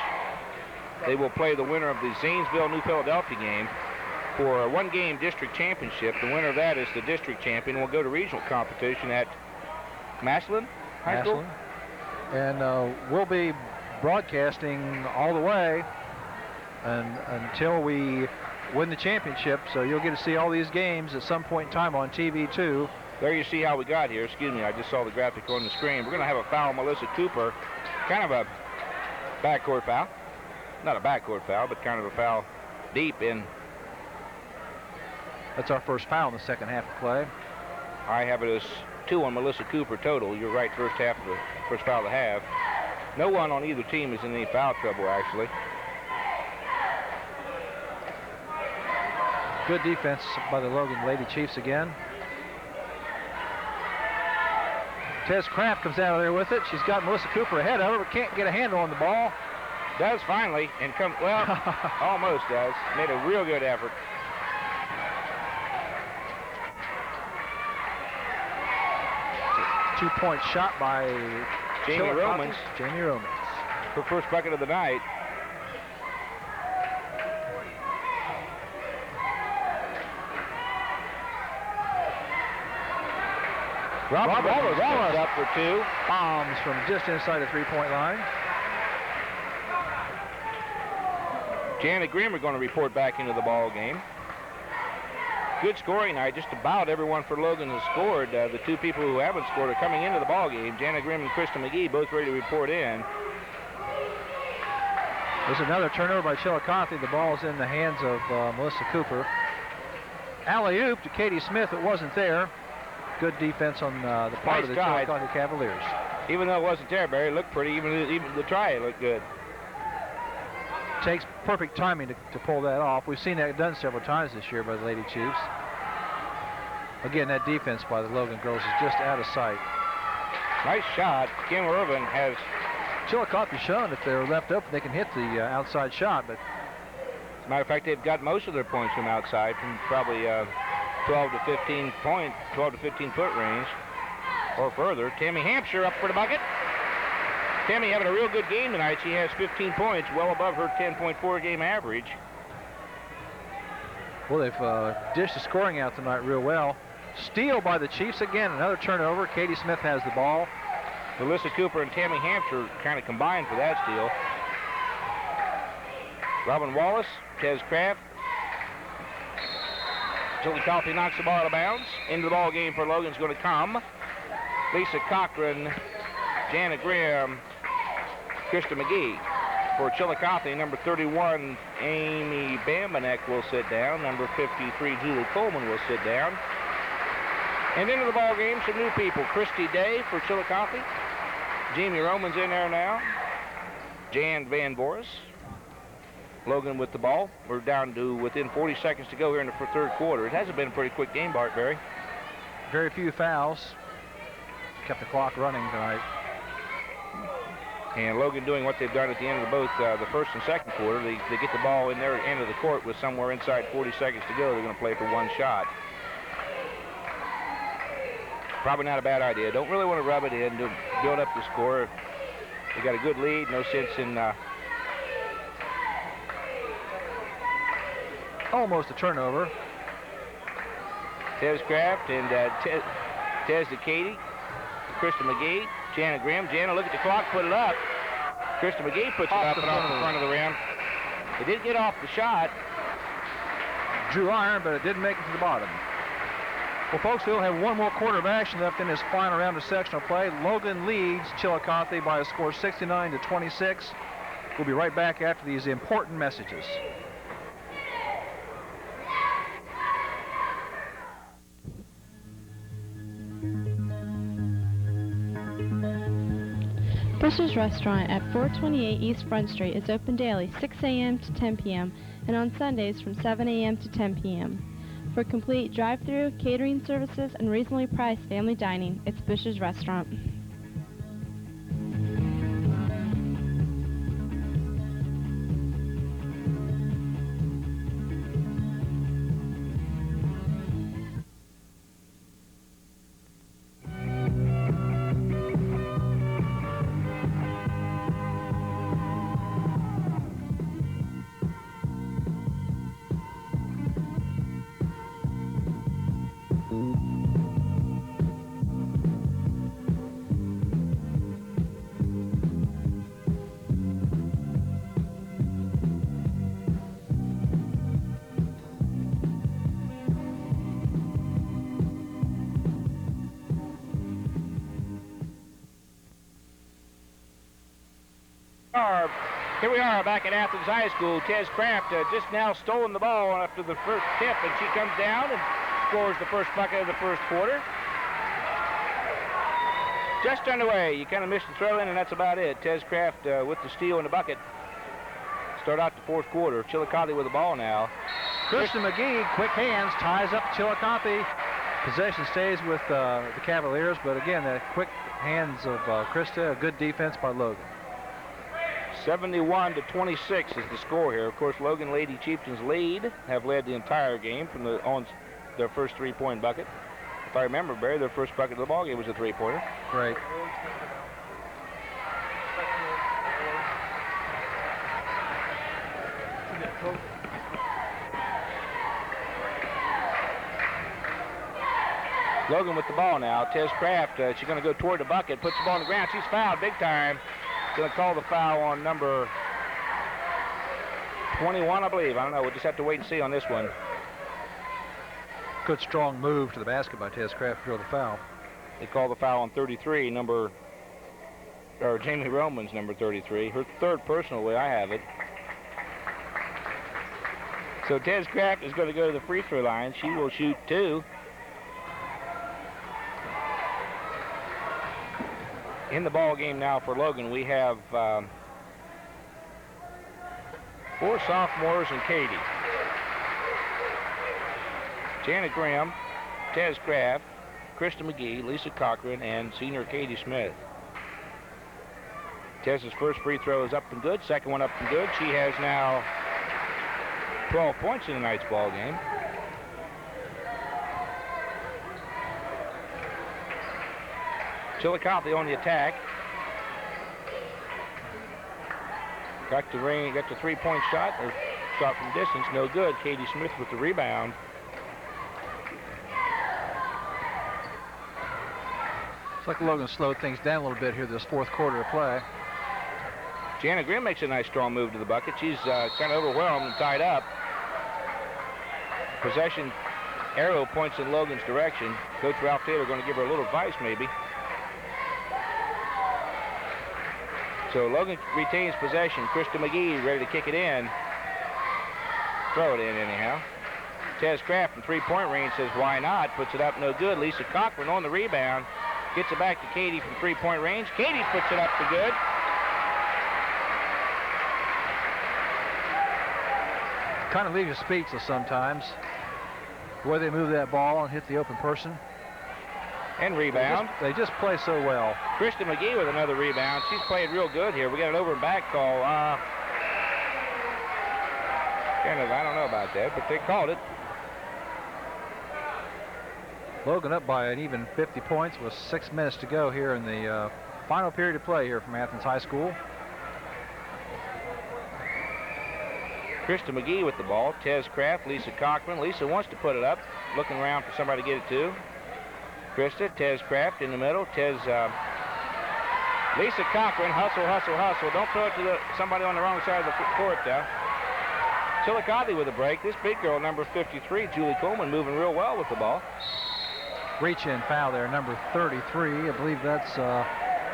They will play the winner of the Zanesville-New Philadelphia game for a one-game district championship. The winner of that is the district champion. We'll go to regional competition at Massillon High School. And we'll be broadcasting all the way until we win the championship, so you'll get to see all these games at some point in time on TV too. There you see how we got here. Excuse me, I just saw the graphic on the screen. We're going to have a foul, Melissa Cooper. Kind of a backcourt foul. Not a backcourt foul, but kind of a foul deep in. That's our first foul in the second half of play. I have it as 2 on Melissa Cooper total. You're right, first foul of the half. No one on either team is in any foul trouble, actually. Good defense by the Logan Lady Chiefs again. Tez Kraft comes out of there with it. She's got Melissa Cooper ahead of her, but can't get a handle on the ball. Does finally, and almost does. Made a real good effort. Two-point shot by Jamie Romans. Jamie Romans. Her first bucket of the night. Robyn Wallace up for 2. Bombs from just inside the three-point line. Jana Grimm are going to report back into the ball game. Good scoring night. Just about everyone for Logan has scored. The 2 people who haven't scored are coming into the ball game. Jana Grimm and Krista McGhee both ready to report in. There's another turnover by Chillicothe. The ball's in the hands of Melissa Cooper. Alley-oop to Katie Smith. It wasn't there. Good defense on the part of the Chillicothe Cavaliers. Even though it wasn't there, Barry, it looked pretty. Even the try looked good. Takes perfect timing to pull that off. We've seen that done several times this year by the Lady Chiefs. Again, that defense by the Logan girls is just out of sight. Nice shot. Kim Irvin has... Chillicothe shown if they're left open, they can hit the outside shot, but... As a matter of fact, they've got most of their points from outside, from probably 12 to 15 foot range or further. Tami Hampshire up for the bucket. Tami having a real good game tonight. She has 15 points, well above her 10.4 game average. Well, they've dished the scoring out tonight real well. Steal by the Chiefs again, another turnover. Katie Smith has the ball. Melissa Cooper and Tami Hampshire kind of combined for that steal. Robyn Wallace, Tez Kraft. Chillicothe knocks the ball out of bounds. Into the ball game for Logan's going to come Lisa Cochran, Jana Grimm, Krista McGhee. For Chillicothe, number 31, Amy Bambenek will sit down. Number 53, Julie Coleman will sit down. And into the ball game, some new people. Christi Day for Chillicothe. Jamie Roman's in there now. Jan Van Voorhis. Logan with the ball. We're down to within 40 seconds to go here in the third quarter. It hasn't been a pretty quick game, Bart Barry. Very few fouls. Kept the clock running tonight. And Logan doing what they've done at the end of both the first and second quarter. They get the ball in their end of the court with somewhere inside 40 seconds to go. They're going to play for one shot. Probably not a bad idea. Don't really want to rub it in to build up the score. They got a good lead. No sense in... Almost a turnover. Tez Kraft and Tez to Katie. Krista McGhee. Jana Grimm. Jana, look at the clock, put it up. Krista McGhee puts it up and off the front of the rim. It did get off the shot. Drew iron, but it didn't make it to the bottom. Well, folks, we'll have one more quarter of action left in this final round of sectional play. Logan leads Chillicothe by a score 69-26. We'll be right back after these important messages. Bush's Restaurant at 428 East Front Street is open daily 6 a.m. to 10 p.m. and on Sundays from 7 a.m. to 10 p.m. For complete drive-through, catering services, and reasonably priced family dining, it's Bush's Restaurant. Here we are back at Athens High School. Tez Kraft just now stolen the ball after the first tip, and she comes down and scores the first bucket of the first quarter. Just underway. You kind of missed the throw in, and that's about it. Tez Kraft with the steal and the bucket. Start out the fourth quarter. Chillicothe with the ball now. Krista McGhee, quick hands, ties up Chillicothe. Possession stays with the Cavaliers, but again, the quick hands of Krista, a good defense by Logan. 71-26 is the score here. Of course, Logan Lady Chieftains have led the entire game from on their first three-point bucket. If I remember, Barry, their first bucket of the ball game was a three-pointer. Right. Logan with the ball now. Tez Kraft, she's going to go toward the bucket, puts the ball on the ground. She's fouled big time. Going to call the foul on number 21, I believe. I don't know. We'll just have to wait and see on this one. Good strong move to the basket by Tez Kraft to draw the foul. They call the foul on 33, Jamie Roman's number 33. Her third personal, the way I have it. So Tez Kraft is going to go to the free throw line. She will shoot 2. In the ball game now for Logan, we have 4 sophomores and Katie. Jana Graham, Tez Kraft, Krista McGhee, Lisa Cochran, and senior Katie Smith. Tez's first free throw is up and good. Second one up and good. She has now 12 points in tonight's ball game. Chillicothe on the attack. Got the three-point shot, or shot from distance, no good. Katie Smith with the rebound. It's like Logan slowed things down a little bit here this fourth quarter of play. Jana Grimm makes a nice strong move to the bucket. She's kind of overwhelmed and tied up. Possession arrow points in Logan's direction. Coach Ralph Taylor going to give her a little advice maybe. So Logan retains possession. Krista McGhee ready to kick it in. Throw it in anyhow. Tez Kraft from three-point range says, why not? Puts it up, no good. Lisa Cochran on the rebound. Gets it back to Katie from three-point range. Katie puts it up for good. Kind of leaves you speechless sometimes. The way they move that ball and hit the open person. And rebound. They just play so well. Krista McGhee with another rebound. She's played real good here. We got an over and back call. Kind of, I don't know about that, but they called it. Logan up by an even 50 points with 6 minutes to go here in the final period of play here from Athens High School. Krista McGhee with the ball. Tez Kraft, Lisa Cochran. Lisa wants to put it up. Looking around for somebody to get it to. Krista, Tez Kraft in the middle. Lisa Cochran, hustle, hustle, hustle. Don't throw it to somebody on the wrong side of the court now. Chillicothe with a break. This big girl, number 53, Julie Coleman, moving real well with the ball. Reach-in foul there, number 33. I believe that's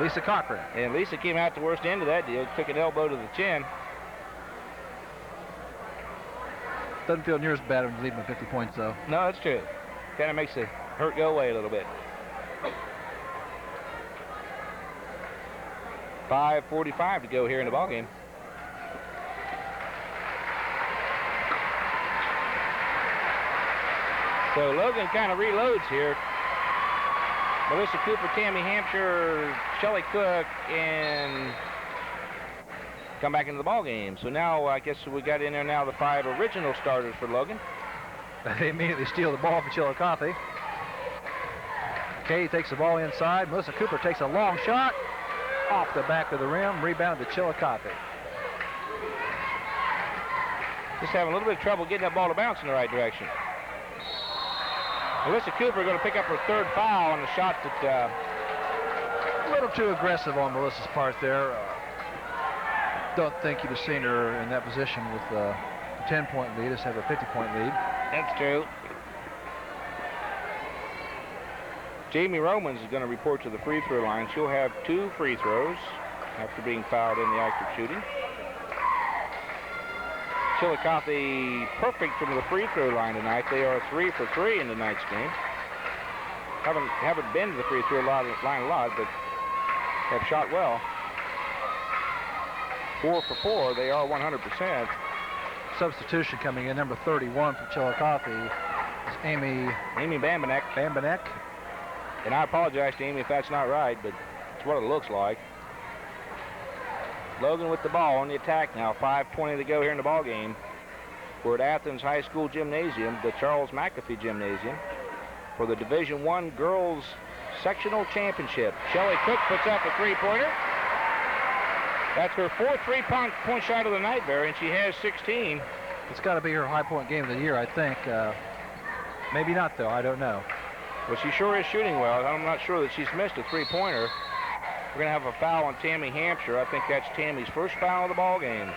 Lisa Cochran. And Lisa came out the worst end of that deal. Took an elbow to the chin. Doesn't feel near as bad when you leave them 50 points, though. No, that's true. Kind of makes the hurt go away a little bit. 5:45 to go here in the ballgame. So Logan kind of reloads here. Melissa Cooper, Tami Hampshire, Shelly Cook, and come back into the ballgame. So now I guess we got in there now the 5 original starters for Logan. They immediately steal the ball from Chillicothe. Katie takes the ball inside. Melissa Cooper takes a long shot off the back of the rim. Rebound to Chillicothe. Just having a little bit of trouble getting that ball to bounce in the right direction. Melissa Cooper going to pick up her third foul on the shot that... a little too aggressive on Melissa's part there. Don't think you'd have seen her in that position with a 10-point lead. Just have a 50-point lead. That's true. Jamie Romans is going to report to the free throw line. She'll have 2 free throws. after being fouled in the act of shooting. Chillicothe perfect from the free throw line tonight. They are 3 for 3 in tonight's game. Haven't been to the free throw line a lot, but have shot well. 4 for 4. They are 100%. Substitution coming in, number 31 from Chillicothe is Amy Bambenek. And I apologize to Amy if that's not right, but it's what it looks like. Logan with the ball on the attack now. 5:20 to go here in the ball game. We're at Athens High School Gymnasium, the Charles McAfee Gymnasium, for the Division I Girls Sectional Championship. Shelly Cook puts up a three-pointer. That's her 4th three-point shot of the night, Barry, and she has 16. It's got to be her high point game of the year, I think. Maybe not, though. I don't know. Well, she sure is shooting well. I'm not sure that she's missed a three-pointer. We're going to have a foul on Tami Hampshire. I think that's Tami's first foul of the ball game.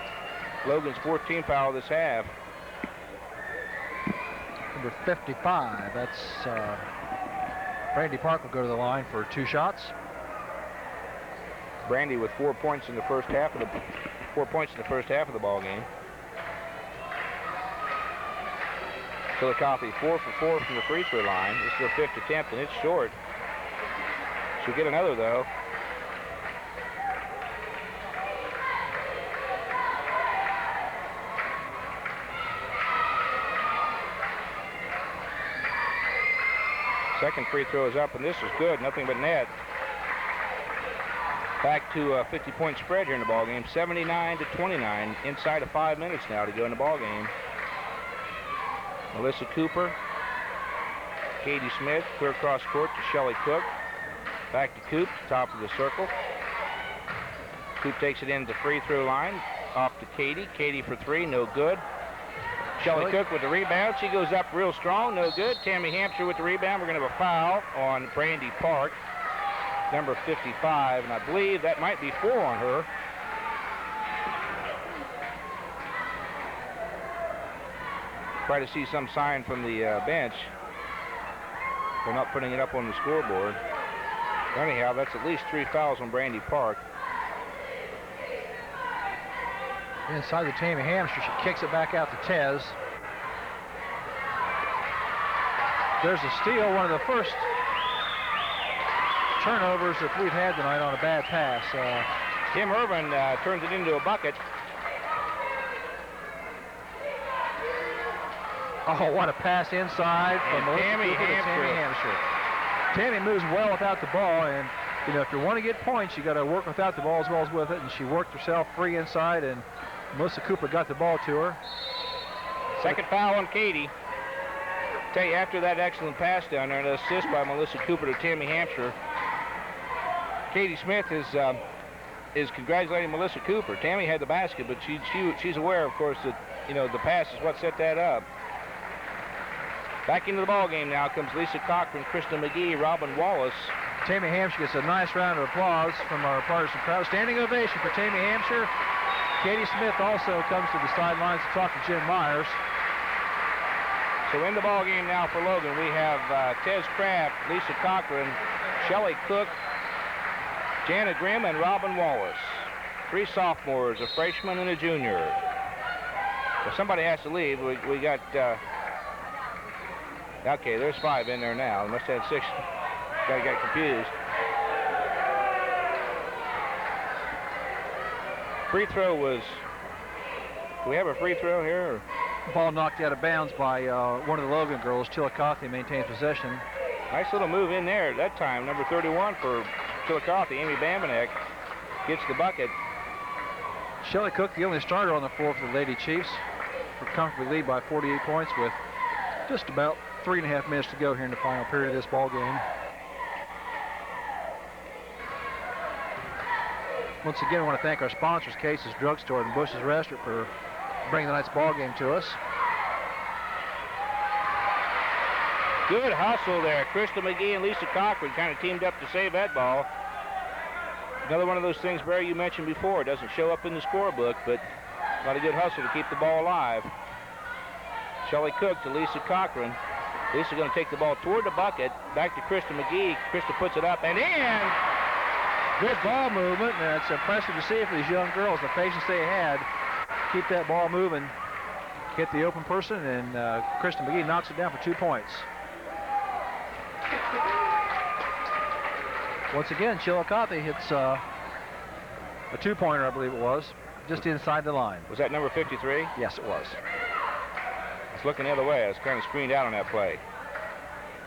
Logan's 14th foul this half. Number 55. That's Brandee Park will go to the line for 2 shots. Brandee with 4 points in the first half of the ball game. Chillicothe 4 for 4 from the free throw line. This is their 5th attempt, and it's short. She'll get another, though. Second free throw is up, and this is good. Nothing but net. Back to a 50-point spread here in the ball game. 79-29. Inside of 5 minutes now to go in the ball game. Melissa Cooper, Katie Smith, clear across court to Shelly Cook. Back to Coop, top of the circle. Coop takes it into the free throw line. Off to Katie. Katie for 3, no good. Shelly Cook with the rebound. She goes up real strong, no good. Tami Hampshire with the rebound. We're going to have a foul on Brandee Park, number 55, and I believe that might be 4 on her. Try to see some sign from the bench. They're not putting it up on the scoreboard. Anyhow, that's at least 3 fouls on Brandee Park. Inside the Tami Hampshire, she kicks it back out to Tez. There's a steal, one of the first turnovers that we've had tonight on a bad pass. Tim Irvin turns it into a bucket. Oh, what a pass inside from Tami Hampshire. Tami moves well without the ball, and you know, if you want to get points, you got to work without the ball as well as with it, and she worked herself free inside, and Melissa Cooper got the ball to her. Second foul on Katie. Tell you, after that excellent pass down there, an assist by Melissa Cooper to Tami Hampshire, Katie Smith is congratulating Melissa Cooper. Tami had the basket, but she's aware, of course, that the pass is what set that up. Back into the ball game now comes Lisa Cochran, Krista McGhee, Robyn Wallace. Tami Hampshire gets a nice round of applause from our partisan crowd. Standing ovation for Tami Hampshire. Katie Smith also comes to the sidelines to talk to Jim Myers. So in the ball game now for Logan, we have Tez Kraft, Lisa Cochran, Shelly Cook, Jana Grimm, and Robyn Wallace. 3 sophomores, a freshman and a junior. Well, somebody has to leave. We got... Okay, there's 5 in there now. They must have had 6. Got to get confused. Free throw was... Do we have a free throw here? Or? Ball knocked out of bounds by one of the Logan girls. Chillicothe maintains possession. Nice little move in there at that time. Number 31 for Chillicothe, Amy Bambenek, gets the bucket. Shelly Cook, the only starter on the floor for the Lady Chiefs, for comfortably lead by 48 points with just about 3.5 minutes to go here in the final period of this ball game. Once again, I want to thank our sponsors, Case's Drugstore and Bush's Restaurant, for bringing tonight's ball game to us. Good hustle there. Krista McGhee and Lisa Cochran kind of teamed up to save that ball. Another one of those things, Barry, you mentioned before. It doesn't show up in the scorebook, but a lot of good hustle to keep the ball alive. Shelly Cook to Lisa Cochran. Lisa going to take the ball toward the bucket. Back to Krista McGhee. Krista puts it up and in. Good ball movement, and it's impressive to see for these young girls the patience they had. Keep that ball moving, hit the open person, and Christi McGhee knocks it down for 2 points. Once again, Chillicothe hits a 2-pointer, I believe it was, just inside the line. Was that number 53? Yes, it was. It's looking the other way. I was kind of screened out on that play.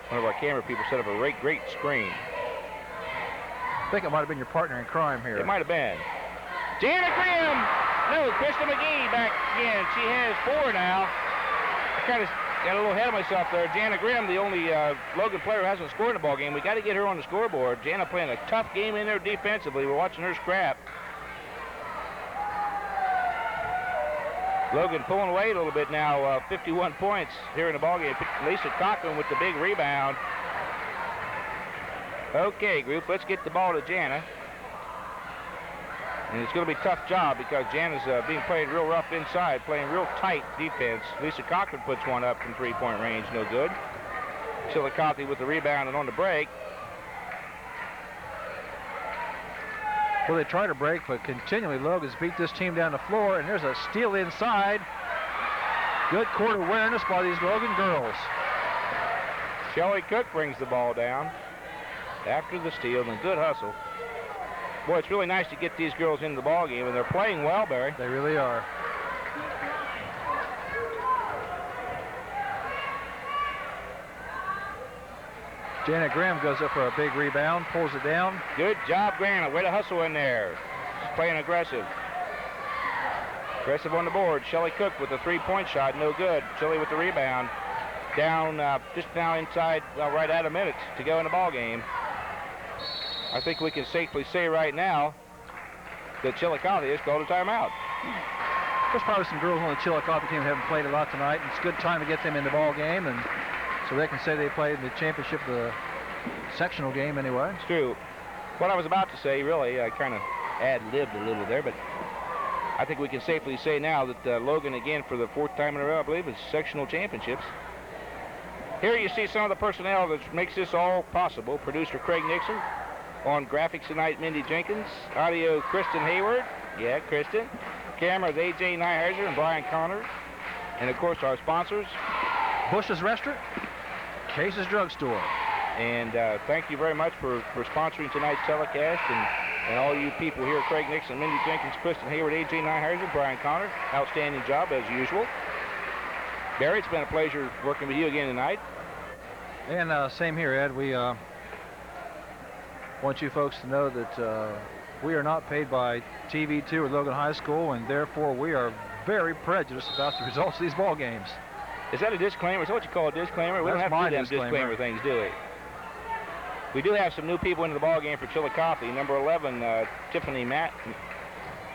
One of our camera people set up a great screen. I think it might have been your partner in crime here. It might have been. Jana Grimm! No, Krista McGhee back again. She has 4 now. I kind of got a little ahead of myself there. Jana Grimm, the only Logan player who hasn't scored in the ball game. We got to get her on the scoreboard. Jana playing a tough game in there defensively. We're watching her scrap. Logan pulling away a little bit now. 51 points here in the ball game. Lisa Cochran with the big rebound. Okay, group, let's get the ball to Jana. And it's going to be a tough job because Jana's being played real rough inside, playing real tight defense. Lisa Cochran puts one up from 3-point range, no good. Chillicothe with the rebound and on the break. Well, they try to break, but continually Logan's beat this team down the floor, and there's a steal inside. Good court awareness by these Logan girls. Shelly Cook brings the ball down after the steal, and good hustle. Boy, it's really nice to get these girls into the ball game, and they're playing well, Barry. They really are. Jana Graham goes up for a big rebound, pulls it down. Good job, Graham. Way to hustle in there. She's playing aggressive. Aggressive on the board. Shelly Cook with a 3-point shot, no good. Shelly with the rebound. Down just now inside, right at a minute to go in the ball game. I think we can safely say right now that Chillicothe has called a timeout. There's probably some girls on the Chillicothe team that haven't played a lot tonight, and it's a good time to get them in the ball game, and so they can say they played in the championship, the sectional game anyway. It's true. What I was about to say, really, I kind of ad-libbed a little there, but I think we can safely say now that Logan, again, for the 4th time in a row, I believe, is sectional championships. Here you see some of the personnel that makes this all possible. Producer Craig Nixon. On graphics tonight, Mindy Jenkins. Audio, Kristen Hayward. Yeah, Kristen. Cameras, A.J. Nyheiser and Brian Connors. And, of course, our sponsors. Bush's Restaurant, Case's Drugstore. And thank you very much for sponsoring tonight's telecast. And all you people here, Craig Nixon, Mindy Jenkins, Kristen Hayward, A.J. Nyheiser, Brian Connors. Outstanding job, as usual. Barry, it's been a pleasure working with you again tonight. And same here, Ed. We want you folks to know that we are not paid by TV2 or Logan High School, and therefore we are very prejudiced about the results of these ball games. Is that a disclaimer? Is that what you call a disclaimer? We don't That's have to do my them disclaimer things, do we? We do have some new people into the ball game for Chillicothe. Number 11, Tiffonie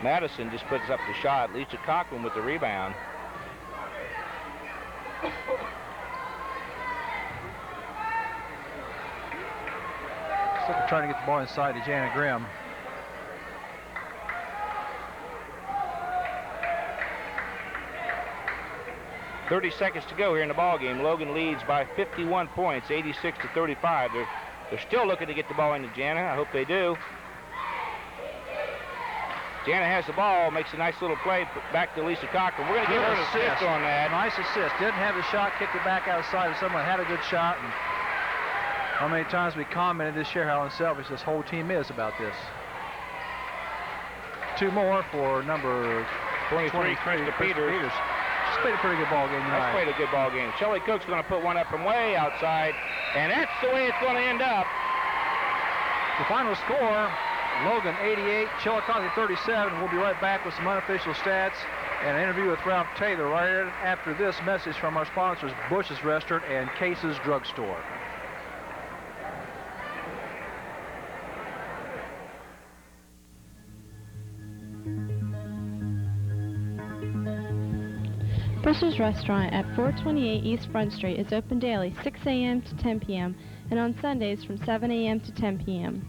Mattison just puts up the shot. Lisa Cochran with the rebound. Looks like we're trying to get the ball inside to Jana Grimm. .30 seconds to go here in the ball game. Logan leads by 51 points, 86-35. They're still looking to get the ball into Jana. I hope they do. Jana has the ball, makes a nice little play back to Lisa Cochran. We're going to give her an assist on that. Nice assist. Didn't have the shot, kicked it back outside. If someone had a good shot. And how many times we commented this year how unselfish this whole team is about this. 2 more for number 23, Krista Peters. She's played a pretty good ball game tonight. She's played a good ball game. Shelly Cook's going to put one up from way outside, and that's the way it's going to end up. The final score, Logan 88, Chillicothe 37. We'll be right back with some unofficial stats and an interview with Ralph Taylor right after this message from our sponsors, Bush's Restaurant and Case's Drugstore. Bush's Restaurant at 428 East Front Street is open daily 6 a.m. to 10 p.m. and on Sundays from 7 a.m. to 10 p.m.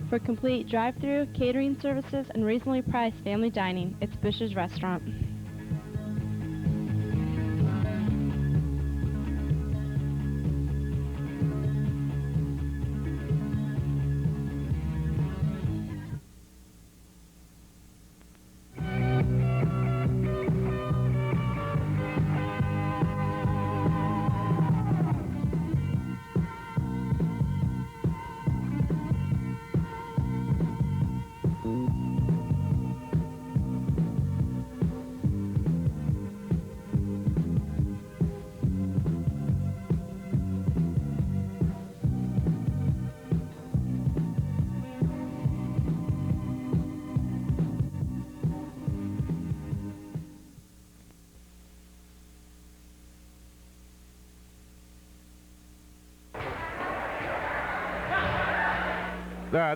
For complete drive-through, catering services, and reasonably priced family dining, it's Bush's Restaurant.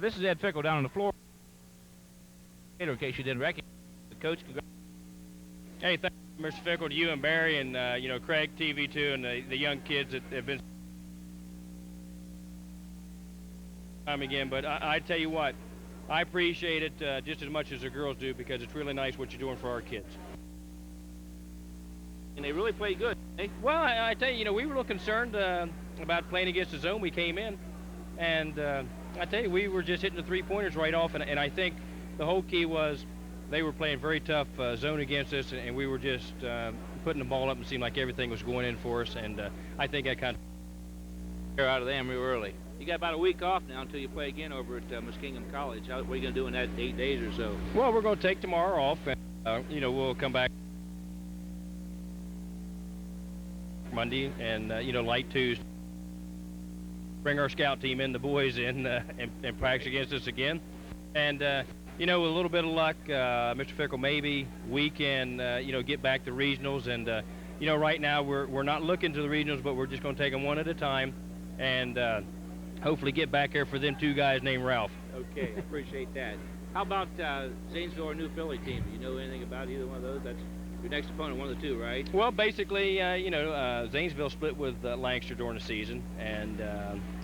This is Ed Fickle down on the floor. In case you didn't recognize the coach. Hey, thank you, Mr. Fickle, to you and Barry and, you know, Craig, TV2, and the young kids that have been time again. But I tell you what, I appreciate it just as much as the girls do, because it's really nice what you're doing for our kids. And they really played good, eh? Well, I tell you, you know, we were a little concerned about playing against the zone. We came in, and I tell you, we were just hitting the three-pointers right off, and I think the whole key was they were playing very tough zone against us, and we were just putting the ball up and seemed like everything was going in for us, and I think that kind of out of them real early. You got about a week off now until you play again over at Muskingum College. What are you going to do in that 8 days or so? Well, we're going to take tomorrow off, and you know, we'll come back Monday, and you know, light Tuesday, bring our scout team in, the boys in, and practice against us again, and you know, with a little bit of luck, Mr. Fickle, maybe we can, you know, get back to regionals. And, you know, right now we're not looking to the regionals, but we're just going to take them one at a time and hopefully get back there for them two guys named Ralph. Okay, I appreciate that. How about Zanesville or New Philly team? Do you know anything about either one of those? That's your next opponent, one of the two, right? Well, basically, you know, Zanesville split with Lancaster during the season, and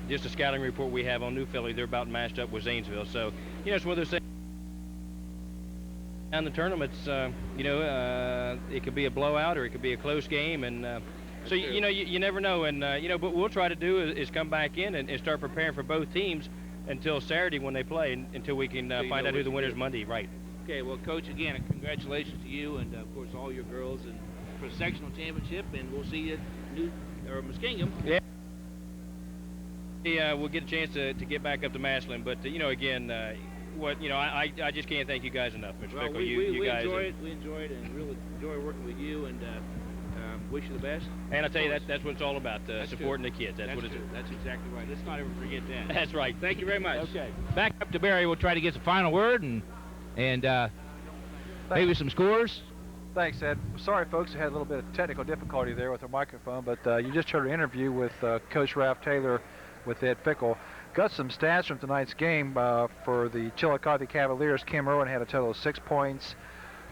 just a scouting report we have on New Philly, they're about matched up with Zanesville. So, you know, it's whether they're down the tournaments, you know, it could be a blowout or it could be a close game, and so you know, you never know. And you know, but what we'll try to do is come back in and start preparing for both teams until Saturday when they play, until we can find out who the winner's Monday. Right. Okay. Well, Coach, again, congratulations to you and of course all your girls and for the sectional championship, and we'll see you at Muskingum. Yeah. Yeah, we'll get a chance to get back up to Massillon, but you know, again. What, you know, I just can't thank you guys enough, Mr. Fickle. We enjoy it. We enjoy it, and really enjoy working with you, and wish you the best. And I tell you, that's what it's all about, supporting the kids. That's what it's. That's exactly right. Let's not ever forget that. That's right. Thank you very much. Okay. Back up to Barry. We'll try to get some final word and maybe some scores. Thanks, Ed. Sorry, folks, we had a little bit of technical difficulty there with our microphone, but you just heard an interview with Coach Ralph Taylor with Ed Fickle. Got some stats from tonight's game for the Chillicothe Cavaliers. Kim Irwin had a total of 6 points.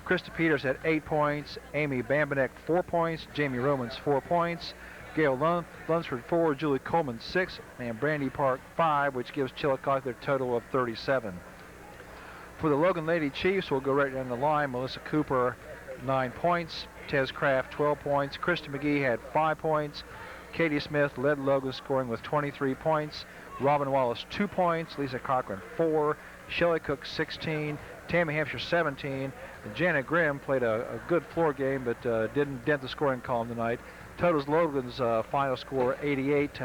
Krista Peters had 8 points. Amy Bambenek 4 points. Jamie Romans 4 points. Gayle Lunsford 4. Julie Coleman 6. And Brandee Park 5, which gives Chillicothe their total of 37. For the Logan Lady Chiefs, we'll go right down the line. Melissa Cooper 9 points. Tez Kraft 12 points. Christi McGhee had 5 points. Katie Smith led Logan, scoring with 23 points. Robyn Wallace 2 points, Lisa Cochran 4, Shelly Cook 16, Tami Hampshire 17, and Jana Grimm played a good floor game, but didn't dent the scoring column tonight. Totals Logan's final score 88.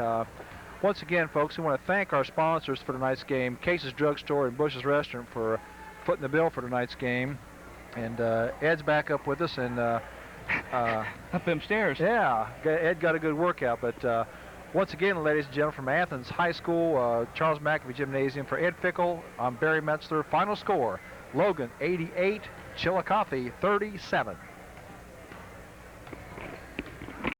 Once again, folks, we want to thank our sponsors for tonight's game, Case's Drugstore and Bush's Restaurant, for footing the bill for tonight's game. And Ed's back up with us, and up them stairs. Yeah, Ed got a good workout, but once again, ladies and gentlemen, from Athens High School, Charles McAfee Gymnasium, for Ed Fickle, I'm Barry Metzler. Final score, Logan 88, Chillicothe 37.